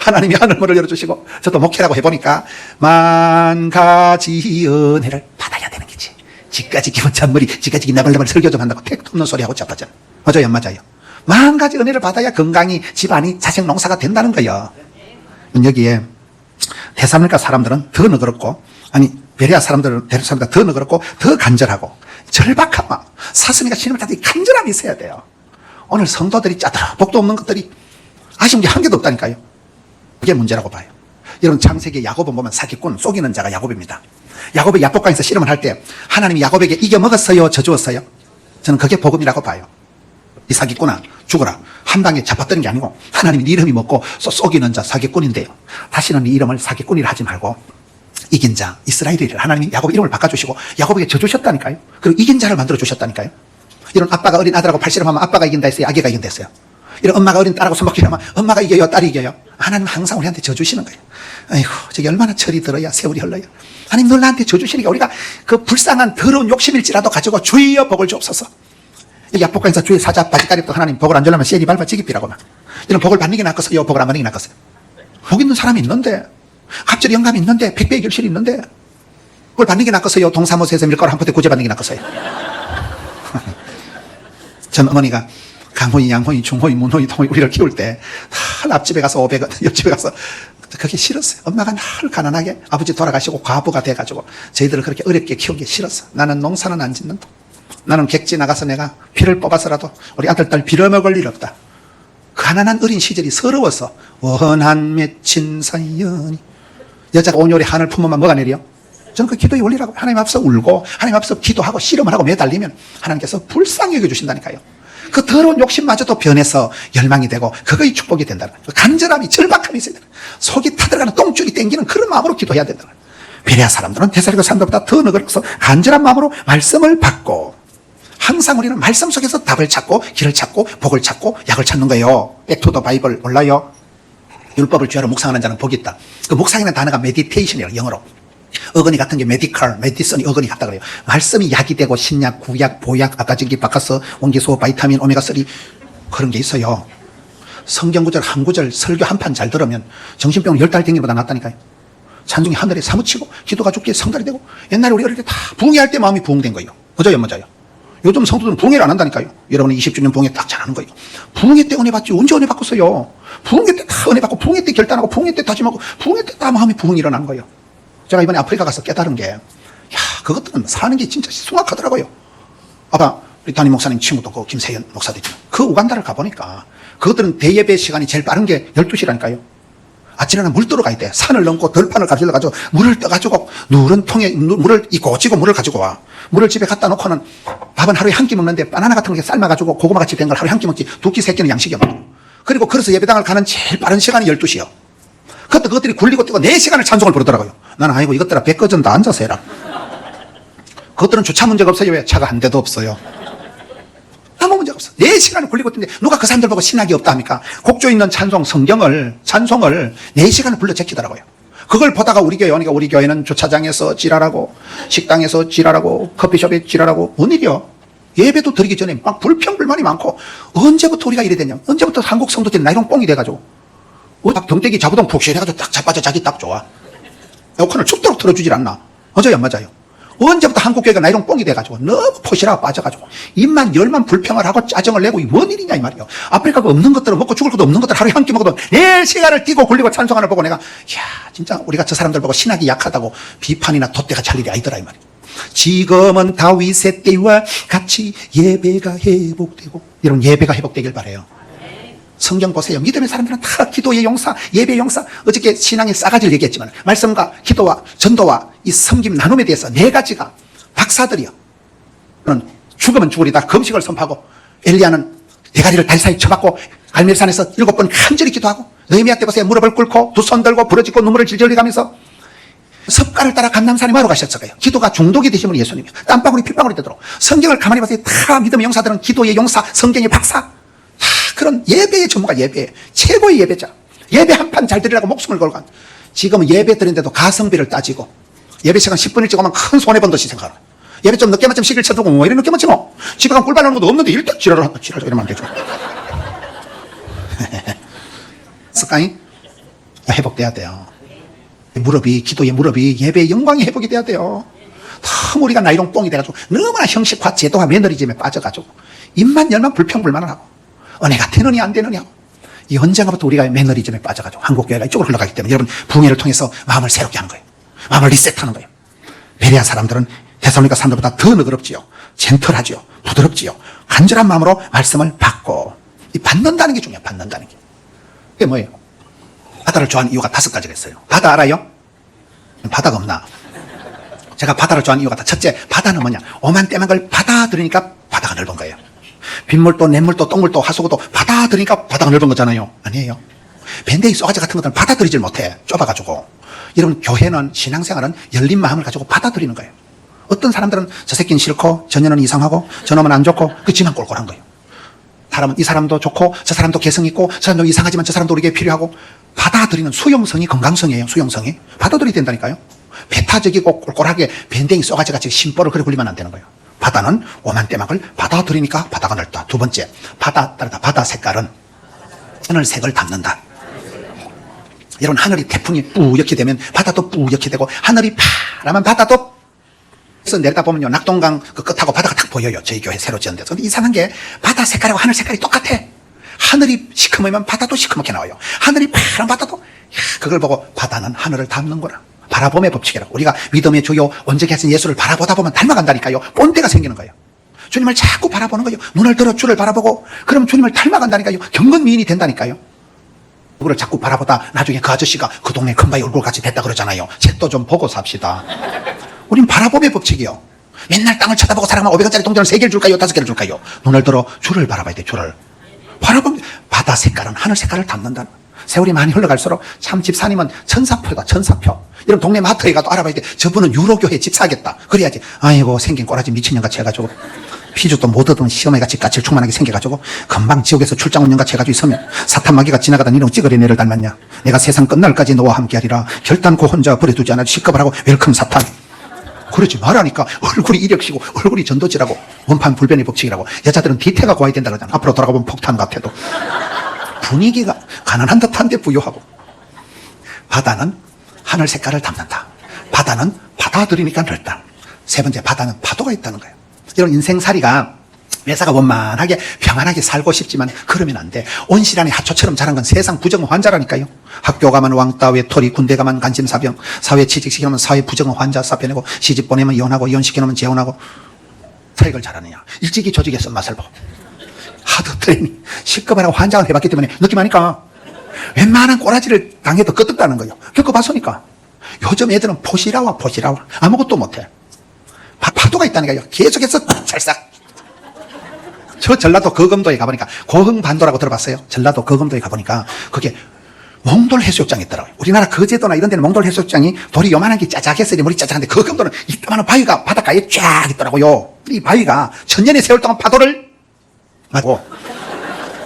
하나님이 하늘문을 열어주시고 저도 목회라고 해보니까 만 가지 은혜를 받아야 되는 거지. 지까지 기분 찬물이 지까지 나발나발 설교 좀 한다고 택도 없는 소리 하고 자빠져. 맞아요 안 맞아요? 만 가지 은혜를 받아야 건강이 집안이 자식 농사가 된다는 거예요. 여기에 데살로니가 사람들은 더 너그럽고 아니 베레아 사람들은 더 너그럽고 더 간절하고 절박한 마음 사슴이가 신음을 타듯이 간절함이 있어야 돼요. 오늘 성도들이 짜들어 복도 없는 것들이 아쉬운 게 한 개도 없다니까요. 그게 문제라고 봐요. 여러분 창세기 야곱을 보면 사기꾼 속이는 자가 야곱입니다. 야곱이 야복강에서 씨름을 할 때 하나님이 야곱에게 이겨먹었어요 저주었어요? 저는 그게 복음이라고 봐요. 이 사기꾼아 죽어라. 한 방에 잡았던 게 아니고 하나님이 네 이름이 먹고 속이는 자 사기꾼인데요. 다시는 네 이름을 사기꾼이라 하지 말고 이긴 자 이스라엘이를 하나님이 야곱 이름을 바꿔주시고 야곱에게 져주셨다니까요. 그리고 이긴 자를 만들어 주셨다니까요. 이런 아빠가 어린 아들하고 팔씨름하면 아빠가 이긴다 했어요? 아기가 이긴다 했어요? 이런 엄마가 어린 딸하고 손바퀴하면 엄마가 이겨요? 딸이 이겨요? 하나님은 항상 우리한테 져주시는 거예요. 아이고 저게 얼마나 철이 들어야 세월이 흘러요. 하나님 늘 나한테 져주시니까 우리가 그 불쌍한 더러운 욕심일지라도 가지고 주여 복을 주옵소서. 야복강에서 주의 사자 바지가리도 하나님 복을 안 주려면 셀이 밟아 지기피라고 막 이런 복을 받는 게 낫겠어요? 복을 안 받는 게 낫겠어요? 복 있는 사람이 있는데 갑절이 영감이 있는데 백배의 결실이 있는데 복을 받는 게 낫겠어요? 동사무소에서 밀가루 한 포대 구제받는 게 낫겠어요? 전 어머니가 강호이, 양호이, 중호이, 문호이, 동호이 우리를 키울 때 늘 앞집에 가서 500원, 옆집에 가서 그게 싫었어요. 엄마가 늘 가난하게 아버지 돌아가시고 과부가 돼가지고 저희들을 그렇게 어렵게 키우기 싫었어. 나는 농사는 안 짓는다. 나는 객지 나가서 내가 피를 뽑아서라도 우리 아들, 딸 빌어먹을 일 없다. 가난한 어린 시절이 서러워서 원한 맺힌 사연이 여자가 온열에 한을 품으면 뭐가 내려? 저는 그 기도의 원리라고 하나님 앞서 울고 하나님 앞서 기도하고 씨름을 하고 매달리면 하나님께서 불쌍히 여겨주신다니까요. 그 더러운 욕심마저도 변해서 열망이 되고 그거의 축복이 된다는 거예요. 간절함이 절박함이 있어야 되는 거예요. 속이 타들어가는 똥줄이 땡기는 그런 마음으로 기도해야 된다는 거예요. 베레아 사람들은 데살로니가 사람들보다 더 너그러워서 간절한 마음으로 말씀을 받고 항상 우리는 말씀 속에서 답을 찾고 길을 찾고 복을 찾고 약을 찾는 거예요. 백투더 바이블 몰라요? 율법을 죄로 묵상하는 자는 복이 있다. 그 묵상이라는 단어가 메디테이션이에요. 영어로. 어근이 같은 게 메디컬, 메디슨이 어근이 같다 그래요. 말씀이 약이 되고 신약, 구약, 보약, 아까지기, 바카스, 원기소, 바이타민, 오메가3 그런 게 있어요. 성경 구절 한 구절 설교 한 판 잘 들으면 정신병 10달 댕기보다 낫다니까요. 찬송이 하늘에 사무치고 기도가 주께 성달이 되고. 옛날에 우리 어릴 때 다 부흥회할 때 마음이 부흥된 거예요. 맞아요, 맞아요. 요즘 성도들은 부흥회를 안 한다니까요. 여러분은 20주년 부흥회 딱 잘하는 거예요. 부흥회 때 은혜 받지. 언제 은혜 받겠어요? 부흥회 때 다 은혜 받고, 부흥회 때 결단하고, 부흥회 때 다짐하고, 부흥회 때 다 마음이 부흥이 일어나는 거예요. 제가 이번에 아프리카 가서 깨달은 게, 야, 그것들은 사는 게 진짜 숭악하더라고요. 아까 우리 담임 목사님 친구도 그 김세현 목사도 있지만, 그 우간다를 가보니까 그것들은 대예배 시간이 제일 빠른 게 12시라니까요. 아침에는 물 떠러 가야 돼. 산을 넘고 덜판을 가지고 물을 떠가지고 누른 통에 물을 이 고치고 물을 가지고 와. 물을 집에 갖다 놓고는 밥은 하루에 한 끼 먹는데 바나나 같은 거 삶아가지고 고구마 같이 된 걸 하루에 한 끼 먹지. 두 끼, 세 끼는 양식이야. 그리고 그래서 예배당을 가는 제일 빠른 시간이 12시요. 그때 그것들이 굴리고 뛰고 4시간을 찬송을 부르더라고요. 나는 아이고 이것들아 100거전 다 앉아서 해라. 그것들은 주차 문제가 없어요. 왜? 차가 한 대도 없어요. 아무 문제가 없어. 4시간을 굴리고 뛰는데 누가 그 사람들 보고 신학이 없다 합니까? 곡조 있는 찬송을 4시간을 불러 제끼더라고요. 그걸 보다가 우리 교회 오니까 우리 교회는 주차장에서 지랄하고 식당에서 지랄하고 커피숍에 지랄하고 뭔 일이요? 예배도 드리기 전에 막 불평불만이 많고 언제부터 우리가 이래 됐냐? 언제부터 한국 성도들이 나이롱 뽕이 돼가지고 딱 덩대기 자부동 푹실해가지고 딱 자빠져 자기 딱 좋아. 에어컨을 죽도록 틀어주질 않나? 맞아요, 안 맞아요? 언제부터 한국교회가 나이롱 뽕이 돼가지고 너무 포시라고 빠져가지고 입만 열만 불평을 하고 짜증을 내고 뭔 일이냐 이 말이에요. 아프리카가 없는 것들은 먹고 죽을 것도 없는 것들 하루에 한 끼 먹어도 4시간을 뛰고 굴리고 찬송하는 걸 보고 내가 이야 진짜 우리가 저 사람들 보고 신학이 약하다고 비판이나 돛대가 찰 일이 아니더라 이 말이에요. 지금은 다윗의 때와 같이 예배가 회복되고 여러분 예배가 회복되길 바라요. 성경 보세요. 믿음의 사람들은 다 기도의 용사, 예배의 용사. 어저께 신앙의 싸가지를 얘기했지만 말씀과 기도와 전도와 이 섬김 나눔에 대해서 4가지가 박사들이요. 죽으면 죽으리다 금식을 선포하고 엘리야는 대가리를 달 사이 쳐박고 갈멜산에서 7번 간절히 기도하고 느헤미야 때 보세요. 무릎을 꿇고 두 손 들고 부러지고 눈물을 질질 흘리면서 섭가를 따라 감람산에 마루 가셨어요. 기도가 중독이 되신 분이 예수님이요. 땀방울이 핏방울이 되도록 성경을 가만히 보세요. 다 믿음의 용사들은 기도의 용사, 성경의 박사. 그런 예배의 전문가, 예배 최고의 예배자. 예배 한 판 잘 드리라고 목숨을 걸고 지금은 예배 드린데도 가성비를 따지고 예배 시간 10분 일찍 오면 큰 손해본 듯이 생각하는. 예배 좀 늦게만 좀 시길 쳐두고 뭐 이래 늦게만 치노. 집에 가면 꿀 바르는 것도 없는데 일단 지랄을 한다. 지랄 이러면 안 되죠. 습관이 회복돼야 돼요. 무릎이, 기도의 무릎이 예배의 영광이 회복이 돼야 돼요. 너무 우리가 나이롱 뽕이 돼가지고 너무나 형식화 제도화 매너리즘에 빠져가지고 입만 열만 불평불만을 하고 은혜가 되느냐 안 되느냐. 이 언젠가부터 우리가 매너리즘에 빠져가지고 한국교회가 이쪽으로 흘러가기 때문에 여러분 부흥회를 통해서 마음을 새롭게 하는 거예요. 마음을 리셋하는 거예요. 베레아 사람들은 데살로니가 사람들보다 더 너그럽지요. 젠틀하지요. 부드럽지요. 간절한 마음으로 말씀을 받고 이 받는다는 게 중요해요. 받는다는 게. 그게 뭐예요? 바다를 좋아하는 이유가 5가지가 있어요. 바다 알아요? 바다가 없나? 제가 바다를 좋아하는 이유가 첫째, 바다는 뭐냐? 오만 때만 걸 받아들이니까 바다가 넓은 거예요. 빗물도 냇물도 똥물도 하수구도 받아들이니까 바다가 넓은 거잖아요. 아니에요. 밴데이 쏘가지 같은 것들은 받아들이질 못해. 좁아가지고. 여러분 교회는 신앙생활은 열린 마음을 가지고 받아들이는 거예요. 어떤 사람들은 저 새끼는 싫고 저녀는 이상하고 저놈은 안 좋고 그치만 꼴꼴한 거예요. 사람은 이 사람도 좋고 저 사람도 개성 있고 저 사람도 이상하지만 저 사람도 우리에게 필요하고 받아들이는 수용성이 건강성이에요. 수용성이. 받아들여야 된다니까요. 배타적이고 꼴꼴하게 밴댕이 쏘가지 같이 심보를 그래 굴리면 안 되는 거예요. 바다는 오만 대막을 받아들이니까 바다가 넓다. 2번째, 바다 색깔은 하늘색을 담는다. 여러분 하늘이 태풍이 뿌옇게 되면 바다도 뿌옇게 되고 하늘이 파라면 바다도 그래서 내려다보면요 낙동강 그 끝하고 바다가 딱 보여요. 저희 교회 새로 지은 데서. 근데 이상한 게 바다 색깔하고 하늘 색깔이 똑같아. 하늘이 시커매면 바다도 시커멓게 나와요. 하늘이 파란 바다도 그걸 보고 바다는 하늘을 담는 거라. 바라봄의 법칙이라고. 우리가 믿음의 주요 원적이 하신 예수를 바라보다 보면 닮아간다니까요. 본때가 생기는 거예요. 주님을 자꾸 바라보는 거예요. 눈을 들어 주를 바라보고 그럼 주님을 닮아간다니까요. 경건미인이 된다니까요. 누구를 자꾸 바라보다 나중에 그 아저씨가 그 동네 큰바위 얼굴같이 됐다 그러잖아요. 책도 좀 보고 삽시다. 우린 바라봄의 법칙이요. 맨날 땅을 쳐다보고 사람은 500원짜리 동전을 3개를 줄까요? 5개를 줄까요? 눈을 들어 주를 바라봐야 돼. 주를 바라보면 바다 색깔은 하늘 색깔을 담는다. 세월이 많이 흘러갈수록 참 집사님은 천사표다. 천사표. 이런 동네 마트에 가도 알아봐야 돼. 저분은 유로교회 집사겠다. 그래야지. 아이고 생긴 꼬라지 미친년같이 해가지고 피주도 못 얻은 시어머니같이 까칠 충만하게 생겨가지고 금방 지옥에서 출장 온 년같이 해가지고 있으면 사탄 마귀가 지나가다 니는 찌그리 내를 닮았냐. 내가 세상 끝날까지 너와 함께하리라. 결단코 혼자 버려두지 않아. 시급을 하고 웰컴 사탄. 그러지 말라니까. 얼굴이 이력시고 얼굴이 전도지라고. 원판 불변의 법칙이라고. 여자들은 뒤태가 고와야 된다 그러잖아. 앞으로 돌아가보면 폭탄 같아도. 분위기가 가난한 듯한데 부유하고. 바다는 하늘 색깔을 담는다. 바다는 받아들이니까 넓다. 세 번째, 바다는 파도가 있다는 거예요. 이런 인생살이가 매사가 원만하게 평안하게 살고 싶지만 그러면 안 돼. 온실안에 하초처럼 자란 건 세상 부정 환자라니까요. 학교 가면 왕따, 외톨이, 군대 가면 간심사병, 사회 취직시켜놓으면 사회 부정 환자 쌓여내고, 시집 보내면 이혼하고, 이혼시켜놓으면 재혼하고. 사익을 잘하느냐? 일찍이 조직의 쓴맛을 보고. 하드 트레이닝, 실급하라고 환장을 해봤기 때문에 느낌 아니까 웬만한 꼬라지를 당해도 끄떡다는 거예요. 겪어봤으니까. 요즘 애들은 포시라와 아무것도 못해. 파도가 있다니까요. 계속해서 찰싹. 저 전라도 거금도에 가보니까, 고흥반도라고 들어봤어요? 전라도 거금도에 가보니까 그게 몽돌 해수욕장이 있더라고요. 우리나라 거제도나 이런 데는 몽돌 해수욕장이 돌이 요만한 게 짜작했으니 물이 짜작한데, 거금도는 이따만한 바위가 바닷가에 쫙 있더라고요. 이 바위가 천년의 세월 동안 파도를 맞고,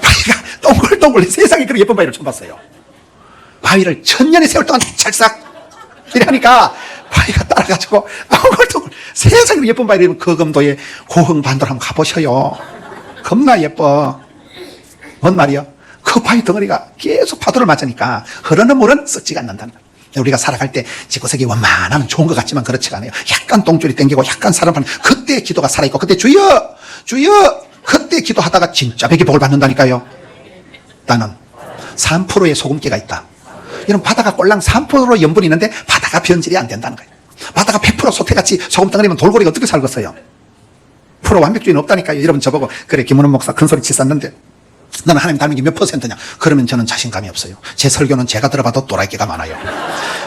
바위가 동글동글, 세상에 그런 예쁜 바위를 처음 봤어요. 바위를 천년의 세월 동안 찰싹 이러니까 바위가 따라가지고 동글동글, 세상에 그런 예쁜 바위를, 거금도에 고흥반도를 한번 가보셔요. 겁나 예뻐. 뭔 말이야? 그 바위 덩어리가 계속 파도를 맞으니까 흐르는 물은 썩지가 않는다는 거예요. 우리가 살아갈 때 집구석이 원만하면 좋은 것 같지만 그렇지가 않아요. 약간 똥줄이 땡기고 약간 사람은 그때 기도가 살아있고, 그때 주여 주여 그때 기도하다가 진짜 백이 복을 받는다니까요. 나는 3%의 소금기가 있다. 이런 바다가 꼴랑 3% 염분이 있는데 바다가 변질이 안 된다는 거예요. 바다가 100% 소태같이 소금 덩어리면 돌고래가 어떻게 살겠어요? 프로 완벽주의는 없다니까요. 여러분 저보고 그래 김은원 목사 큰소리 치쌌는데 너는 하나님 닮은 게 몇 %냐? 그러면 저는 자신감이 없어요. 제 설교는 제가 들어봐도 또라이끼가 많아요.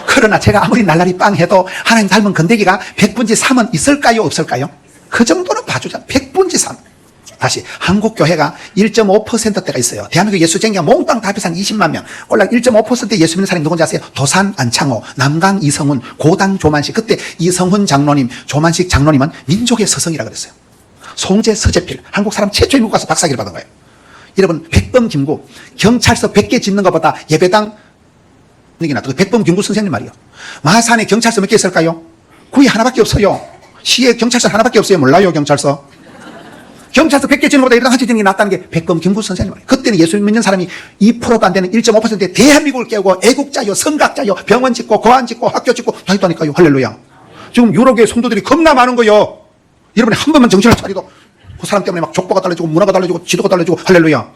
그러나 제가 아무리 날라리 빵 해도 하나님 닮은 건데기가 100분지 3은 있을까요? 없을까요? 그 정도는 봐주자. 100분지 3. 다시 한국교회가 1.5%대가 있어요. 대한민국 예수쟁이가 몽땅 다 합해서 한 20만 명. 꼴랑 1.5% 예수 믿는 사람이 누군지 아세요? 도산 안창호, 남강 이성훈, 고당 조만식. 그때 이성훈 장로님, 조만식 장로님은 민족의 서성이라 그랬어요. 송재 서재필, 한국 사람 최초의 미국 가서 박사기를 받은 거예요. 여러분, 백범 김구, 경찰서 100개 짓는 것보다 예배당 얘기 나도 그 백범 김구 선생님 말이요. 마산에 경찰서 몇 개 있을까요? 거의 하나밖에 없어요. 시에 경찰서 하나밖에 없어요. 몰라요, 경찰서? 경찰서 100개 짓는 것보다 예배당 한 채 짓는 게 낫다는 게 백범 김구 선생님 말이에요. 그때는 예수 믿는 사람이 2%도 안 되는 1.5%의 대한민국을 깨우고 애국자요, 성각자요, 병원 짓고, 거안 짓고, 학교 짓고 다 했다니까요. 할렐루야. 지금 유럽의 성도들이 겁나 많은 거예요. 여러분이 한 번만 정신을 차리도 그 사람 때문에 막 족보가 달라지고 문화가 달라지고 지도가 달라지고 할렐루야.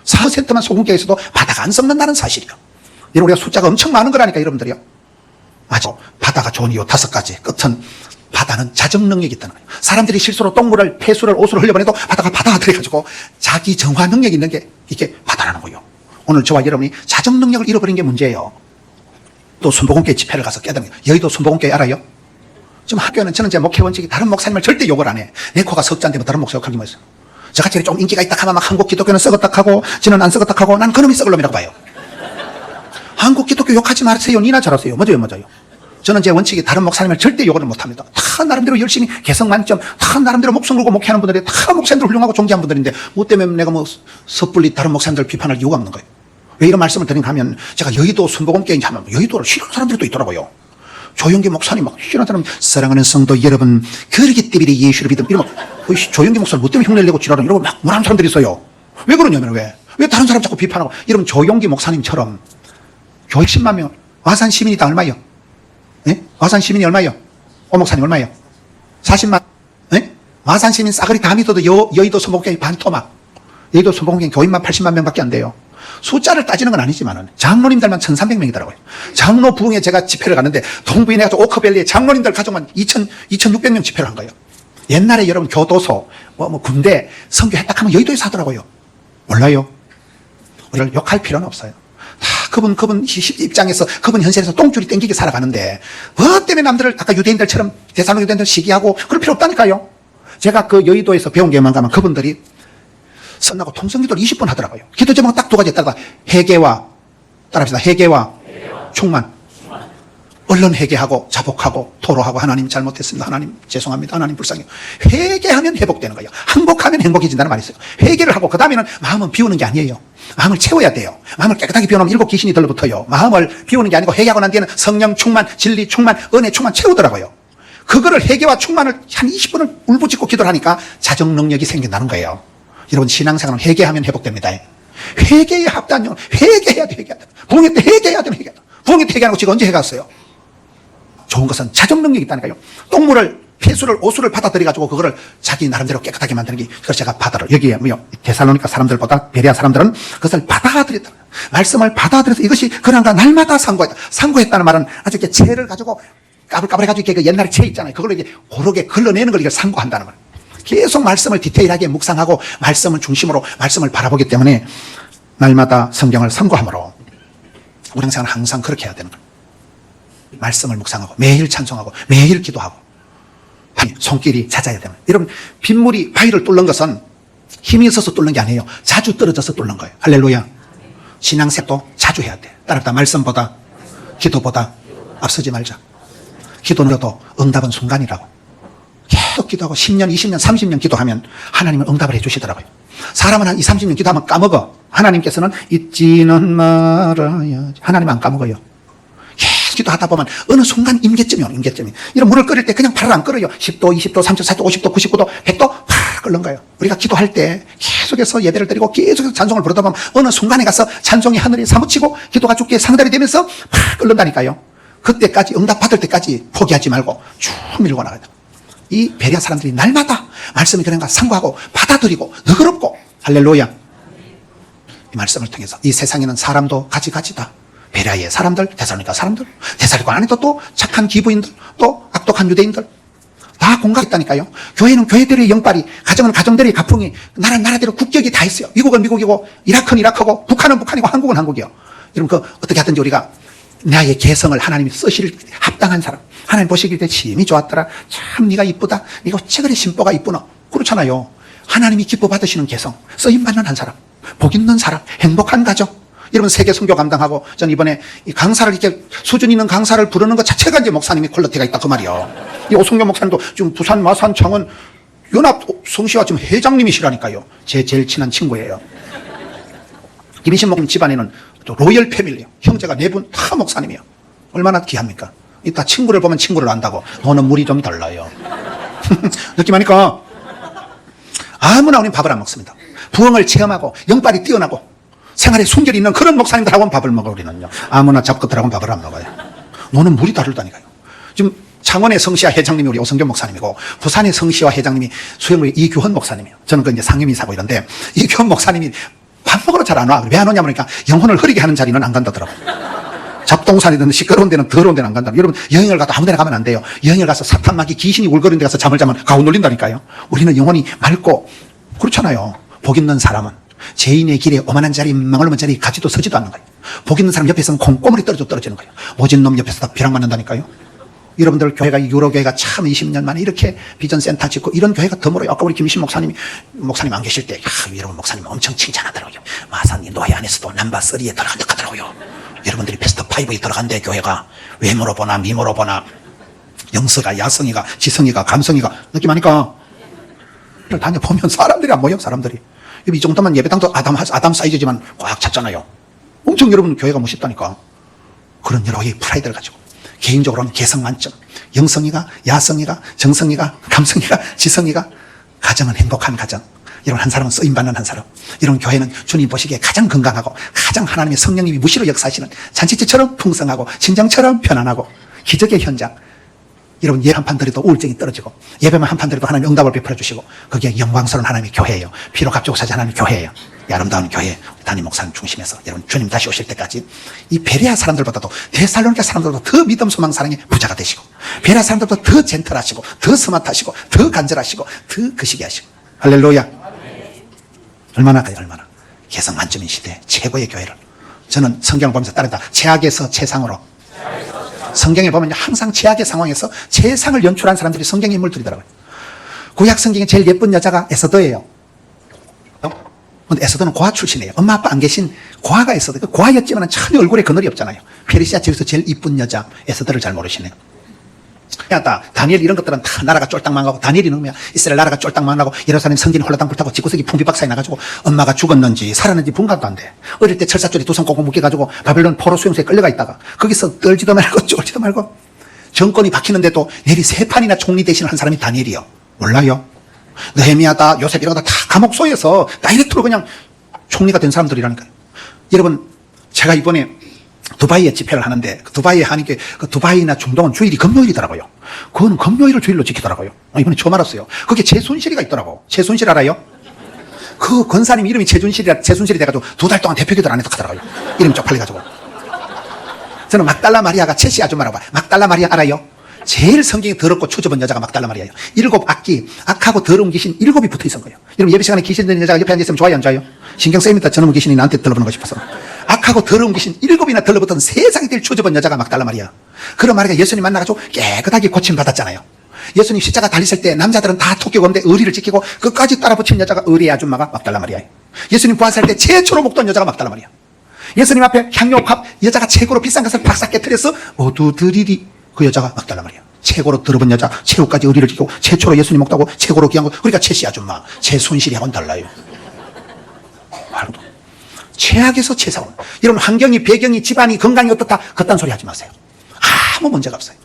4%만 소금기가 있어도 바다가 안 썩는다는 사실이요. 여러분 우리가 숫자가 엄청 많은 거라니까 여러분들이요. 맞아. 바다가 좋은 이유 5가지. 끝은 바다는 자정 능력이 있다는 거예요. 사람들이 실수로 똥물을, 폐수를, 옷을 흘려보내도 바다가 받아들여가지고 자기 정화 능력이 있는 게 이게 바다라는 거예요. 오늘 저와 여러분이 자정 능력을 잃어버린 게 문제예요. 또 순복음교회 집회를 가서 깨닫는 거예요. 여의도 순복음교회 알아요? 지금 학교는 저는 제 목회 원칙이 다른 목사님을 절대 욕을 안 해. 내 코가 석자인데 다른 목사 욕하기 뭐 있어요. 저같이 좀 인기가 있다 하면 막 한국 기독교는 썩었다 하고 저는 안 썩었다 하고 난 그놈이 썩을 놈이라고 봐요. 한국 기독교 욕하지 마세요. 니나 잘하세요. 맞아요. 저는 제 원칙이 다른 목사님을 절대 욕을 못합니다. 다 나름대로 열심히 개성 만점, 다 나름대로 목숨 걸고 목회하는 분들이 다 목사님들 훌륭하고 존귀한 분들인데 뭐 때문에 내가 뭐 섣불리 다른 목사님들 비판할 이유가 없는 거예요. 왜 이런 말씀을 드리는가 하면 제가 여의도 순복음교회 하면 여의도를 싫어하는 사람들이 또 있더라고요. 조영기 목사님 막 싫어하는 사람, 사랑하는 성도 여러분, 그러기 때문에 예수를 믿음 이러면 조영기 목사님 뭐 때문에 흉내를 내고 지랄하는 이러고 막 뭐라는 사람들이 있어요. 왜 그러냐면 왜 다른 사람 자꾸 비판하고. 여러분 조영기 목사님처럼 교회 10만 명, 와산 시민이 다 얼마예요? 네? 와산 시민이 얼마예요? 오 목사님 얼마예요? 40만. 네? 와산 시민 싸그리 다 믿어도 여의도 순복음교회 반토막. 여의도 순복음교회 교인만 80만 명밖에 안 돼요. 숫자를 따지는 건 아니지만은 장로님들만 1,300명이더라고요. 장로 부흥에 제가 집회를 갔는데 동부인에 가서 오커밸리에 장로님들 가족만 2,600명 집회를 한 거예요. 옛날에 여러분 교도소, 군대 선교했다 하면 여의도에서 하더라고요. 몰라요? 우리를 욕할 필요는 없어요. 다 그분 입장에서, 그분 현실에서 똥줄이 땡기게 살아가는데 뭐 때문에 남들을 아까 유대인들처럼 데살로니가 유대인들 시기하고 그럴 필요 없다니까요. 제가 그 여의도에서 배운 게만 가면 그분들이 선나고 통성기도를 20분 하더라고요. 기도 제목은 딱 2가지 있다가 회개와, 따라합시다. 회개와 충만. 얼른 회개하고 자복하고 토로하고 하나님 잘못했습니다. 하나님 죄송합니다. 하나님 불쌍해요. 회개하면 회복되는 거예요. 항복하면 행복해진다는 말이 있어요. 회개를 하고 그 다음에는 마음은 비우는 게 아니에요. 마음을 채워야 돼요. 마음을 깨끗하게 비워놓으면 7 귀신이 들러붙어요. 마음을 비우는 게 아니고 회개하고 난 뒤에는 성령 충만, 진리 충만, 은혜 충만 채우더라고요. 그거를 회개와 충만을 한 20분을 울부짖고 기도를 하니까 자정 능력이 생긴다는 거예요. 여러분 신앙생활은 회개하면 회복됩니다. 회개에 합당한 영혼, 회개해야 돼. 부흥회 때 회개해야 돼. 부엉이 회개하고 지가 언제 회개했어요? 좋은 것은 자정 능력이 있다니까요. 똥물을, 폐수를, 오수를 받아들여가지고 그거를 자기 나름대로 깨끗하게 만드는 게, 그걸 제가 받아들여. 여기에 뭐요? 데살로니가 사람들보다 베레아 사람들은 그것을 받아들였다. 말씀을 받아들여서 이것이 그런가 날마다 상고했다. 상고했다는 말은 아주 이렇게 채를 가지고 까불까불해가지고 이렇게 그 옛날에 채 있잖아요. 그걸로 이제 고르게 걸러내는 걸 이걸 상고한다는 거예요. 계속 말씀을 디테일하게 묵상하고 말씀을 중심으로 말씀을 바라보기 때문에 날마다 성경을 상고함으로 우리 생활은 항상 그렇게 해야 되는 거예요. 말씀을 묵상하고 매일 찬송하고 매일 기도하고 손길이 잦아야 되는 거예요. 여러분, 빗물이 바위를 뚫는 것은 힘이 있어서 뚫는 게 아니에요. 자주 떨어져서 뚫는 거예요. 할렐루야. 신앙생활도 자주 해야 돼. 따라서 말씀보다 기도보다 앞서지 말자. 기도도 응답은 순간이라고. 계속 기도하고 10년, 20년, 30년 기도하면 하나님은 응답을 해주시더라고요. 사람은 한 20, 30년 기도하면 까먹어. 하나님께서는 잊지는 말아야지. 하나님 안 까먹어요. 계속 기도하다 보면 어느 순간 임계점이 오는 임계점이. 이런 물을 끓일 때 그냥 바로 안 끓어요. 10도, 20도, 30도, 40도, 50도, 99도, 100도 팍 끓는 거예요. 우리가 기도할 때 계속해서 예배를 드리고 계속해서 찬송을 부르다 보면 어느 순간에 가서 찬송이 하늘에 사무치고 기도가 주께 상달이 되면서 팍 끓는다니까요. 그때까지 응답 받을 때까지 포기하지 말고 쭉 밀고 나가야 돼요. 이 베레아 사람들이 날마다 말씀이 그런가 상고하고 받아들이고 너그럽고 할렐루야. 이 말씀을 통해서 이 세상에는 사람도 가지가지다. 베레아의 사람들, 데살로니가 사람들, 데살로니가 안에도 또 착한 기부인들, 또 악독한 유대인들 다 공각했다니까요. 교회는 교회들의 영빨이, 가정은 가정들의 가풍이, 나라는 나라대로 국격이 다 있어요. 미국은 미국이고 이라크는 이라크고 북한은 북한이고 한국은 한국이요. 여러분 그 어떻게 하든지 우리가 나의 개성을 하나님이 쓰실 합당한 사람, 하나님 보시기에 힘이 좋았더라. 참 네가 이쁘다. 네가 어째 그리 심보가 이쁘노. 그렇잖아요. 하나님이 기뻐 받으시는 개성, 쓰임받는 한 사람, 복 있는 사람, 행복한 가정. 여러분 세계 선교 감당하고 전 이번에 이 강사를 이렇게 수준 있는 강사를 부르는 것 자체가 이제 목사님이 퀄리티가 있다 그 말이요. 이 오성교 목사님도 지금 부산, 마산, 창원 연합 성시와 지금 회장님이시라니까요. 제 제일 친한 친구예요. 김희신 목사님 집안에는 또 로열 패밀리요. 형제가 4분 다 목사님이요. 얼마나 귀합니까? 이따 친구를 보면 친구를 안다고. 너는 물이 좀 달라요. 느낌하니까 아무나 우리는 밥을 안 먹습니다. 부흥을 체험하고 영빨이 뛰어나고 생활에 순결이 있는 그런 목사님들하고는 밥을 먹어. 우리는요. 아무나 잡것들하고는 밥을 안 먹어요. 너는 물이 다르다니까요. 지금 창원의 성시와 회장님이 우리 오성교 목사님이고 부산의 성시와 회장님이 수영의 이규헌 목사님이에요. 저는 그 이제 상임이사고 이런데 이규헌 목사님이 밥 먹으러 잘 안 와. 왜 안 오냐 보니까 영혼을 흐리게 하는 자리는 안 간다더라고요. 잡동산이든 시끄러운 데는 더러운 데는 안 간다. 여러분 여행을 가도 아무 데나 가면 안 돼요. 여행을 가서 사탄마귀 귀신이 울거리는 데 가서 잠을 자면 가오 놀린다니까요. 우리는 영혼이 맑고 그렇잖아요. 복 있는 사람은 죄인의 길에 오만한 자리, 망울만 자리 가지도 서지도 않는 거예요. 복 있는 사람 옆에서는 콩고물이 떨어지는 거예요. 모진 놈 옆에서 다 벼락 맞는다니까요. 여러분들 교회가 유로교회가 참 20년 만에 이렇게 비전센터 짓고 이런 교회가 드물어요. 아까 우리 김신 목사님 안 계실 때 여러분 목사님 엄청 칭찬하더라고요. 마산이 노예 안에서도 넘버 3에 들어간다 하더라고요. 여러분들이 베스트 5에 들어간대. 교회가 외모로 보나 미모로 보나 영서가 야성이가 지성이가 감성이가 느낌하니까 다녀보면 사람들이 안 모여. 사람들이 이 정도만 예배당도 아담 사이즈지만 꽉 찼잖아요. 엄청 여러분 교회가 멋있다니까. 그런 여러 개의 프라이드를 가지고 개인적으로는 개성 만점, 영성이가 야성이가 정성이가 감성이가 지성이가 가정은 행복한 가정. 이런 한 사람은 쓰임받는 한 사람. 이런 교회는 주님 보시기에 가장 건강하고 가장 하나님의 성령님이 무시로 역사하시는 잔치집처럼 풍성하고 친정처럼 편안하고 기적의 현장. 여러분 예배 한 판 드려도 우울증이 떨어지고 예배만 한 판 드려도 하나님 응답을 베풀어 주시고 거기에 영광스러운 하나님의 교회예요. 피로 값주고 사지 하나님의 교회예요. 이 아름다운 교회 담임 목사님 중심에서 여러분 주님 다시 오실 때까지 이 베레아 사람들보다도 데살로니가 사람들보다 더 믿음 소망 사랑의 부자가 되시고 베레아 사람들보다 더 젠틀하시고 더 스마트하시고 더 간절하시고 더 거시기 하시고 할렐루야. 얼마나 개성 만점인 시대 최고의 교회를 저는 성경을 보면서 따른다. 최악에서 최상으로. 성경에 보면 항상 최악의 상황에서 최상을 연출한 사람들이 성경의 인물들이더라고요. 구약 성경에 제일 예쁜 여자가 에서더예요. 근데 에서더는 고아 출신이에요. 엄마 아빠 안 계신 고아가 에서더. 고아였지만 전혀 얼굴에 그늘이 없잖아요. 페르시아 지역에서 제일 이쁜 여자 에서더를 잘 모르시네요. 다니엘 이런 것들은 다 나라가 쫄딱 망하고 다니엘이 넣으면 이스라엘 나라가 쫄딱 망하고 예루살렘 성전이 홀라당 불타고 집구석이 풍비박산이 나가지고 엄마가 죽었는지 살았는지 분간도 안 돼. 어릴 때 철사줄에 두 손 꽁꽁 묶여가지고 바벨론 포로 수용소에 끌려가 있다가 거기서 떨지도 말고 쫄지도 말고 정권이 바뀌는데도 내리 3판이나 총리 대신을 한 사람이 다니엘이요. 몰라요? 느헤미야다 요셉 이런 거 다 감옥소에서 다이렉트로 그냥 총리가 된 사람들이라니까요. 여러분 제가 이번에 두바이에 집회를 하는데 그 두바이에 하니까 그 두바이나 중동은 주일이 금요일이더라고요. 그거는 금요일을 주일로 지키더라고요. 이번에 처음 알았어요. 그게 최순실이가 있더라고. 최순실 알아요? 그 권사님 이름이 최순실이 돼가지고 2달 동안 대표기도를 안 해서 가더라고요. 이름이 쪽팔려가지고. 저는 막달라 마리아가 채씨 아줌마라고 봐요. 막달라 마리아 알아요? 제일 성경이 더럽고 추접은 여자가 막달라 마리아예요. 7 악기, 악하고 더러운 귀신 7이 붙어 있은 거예요. 여러분 예배 시간에 귀신 들린 여자가 옆에 앉아있으면 좋아요 안 좋아요? 신경 쓰입니다. 저놈의 귀신이 나한테 들러붙는 거 싶어서. 악하고 더러운 귀신 7이나 들러붙은 세상에 제일 추접은 여자가 막달라 마리아. 그런 마리아가 예수님 만나가지고 깨끗하게 고침받았잖아요. 예수님 십자가 달리실 때 남자들은 다 토끼고 없는데 의리를 지키고 끝까지 따라붙인 여자가 의리의 아줌마가 막달라 마리아예요. 예수님 부활할 때 최초로 먹던 여자가 막달라 마리아. 예수님 앞에 향료값 여자가 최고로 비싼 것을 박사 깨트려서 모두 드리리 그 여자가 막달라 마리아. 최고로 더러운 여자, 최후까지 의리를 지키고 최초로 예수님 먹다고 최고로 귀한 거. 그러니까 최씨 아줌마, 최순실이하고는 달라요. 말도 최악에서 최상은. 여러분 환경이 배경이 집안이 건강이 어떻다 그딴 소리 하지 마세요. 아무 문제가 없어요.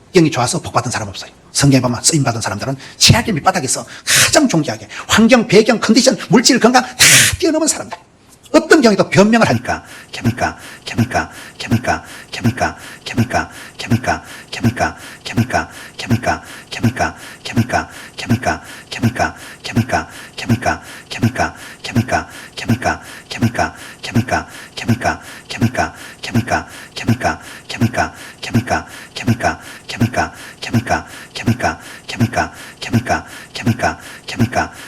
환경이 좋아서 복받은 사람 없어요. 성경에 보면 쓰임받은 사람들은 최악의 밑바닥에서 가장 존귀하게 환경, 배경, 컨디션, 물질, 건강 다 뛰어넘은 사람들. 어떤 경우에도 변명을 하니까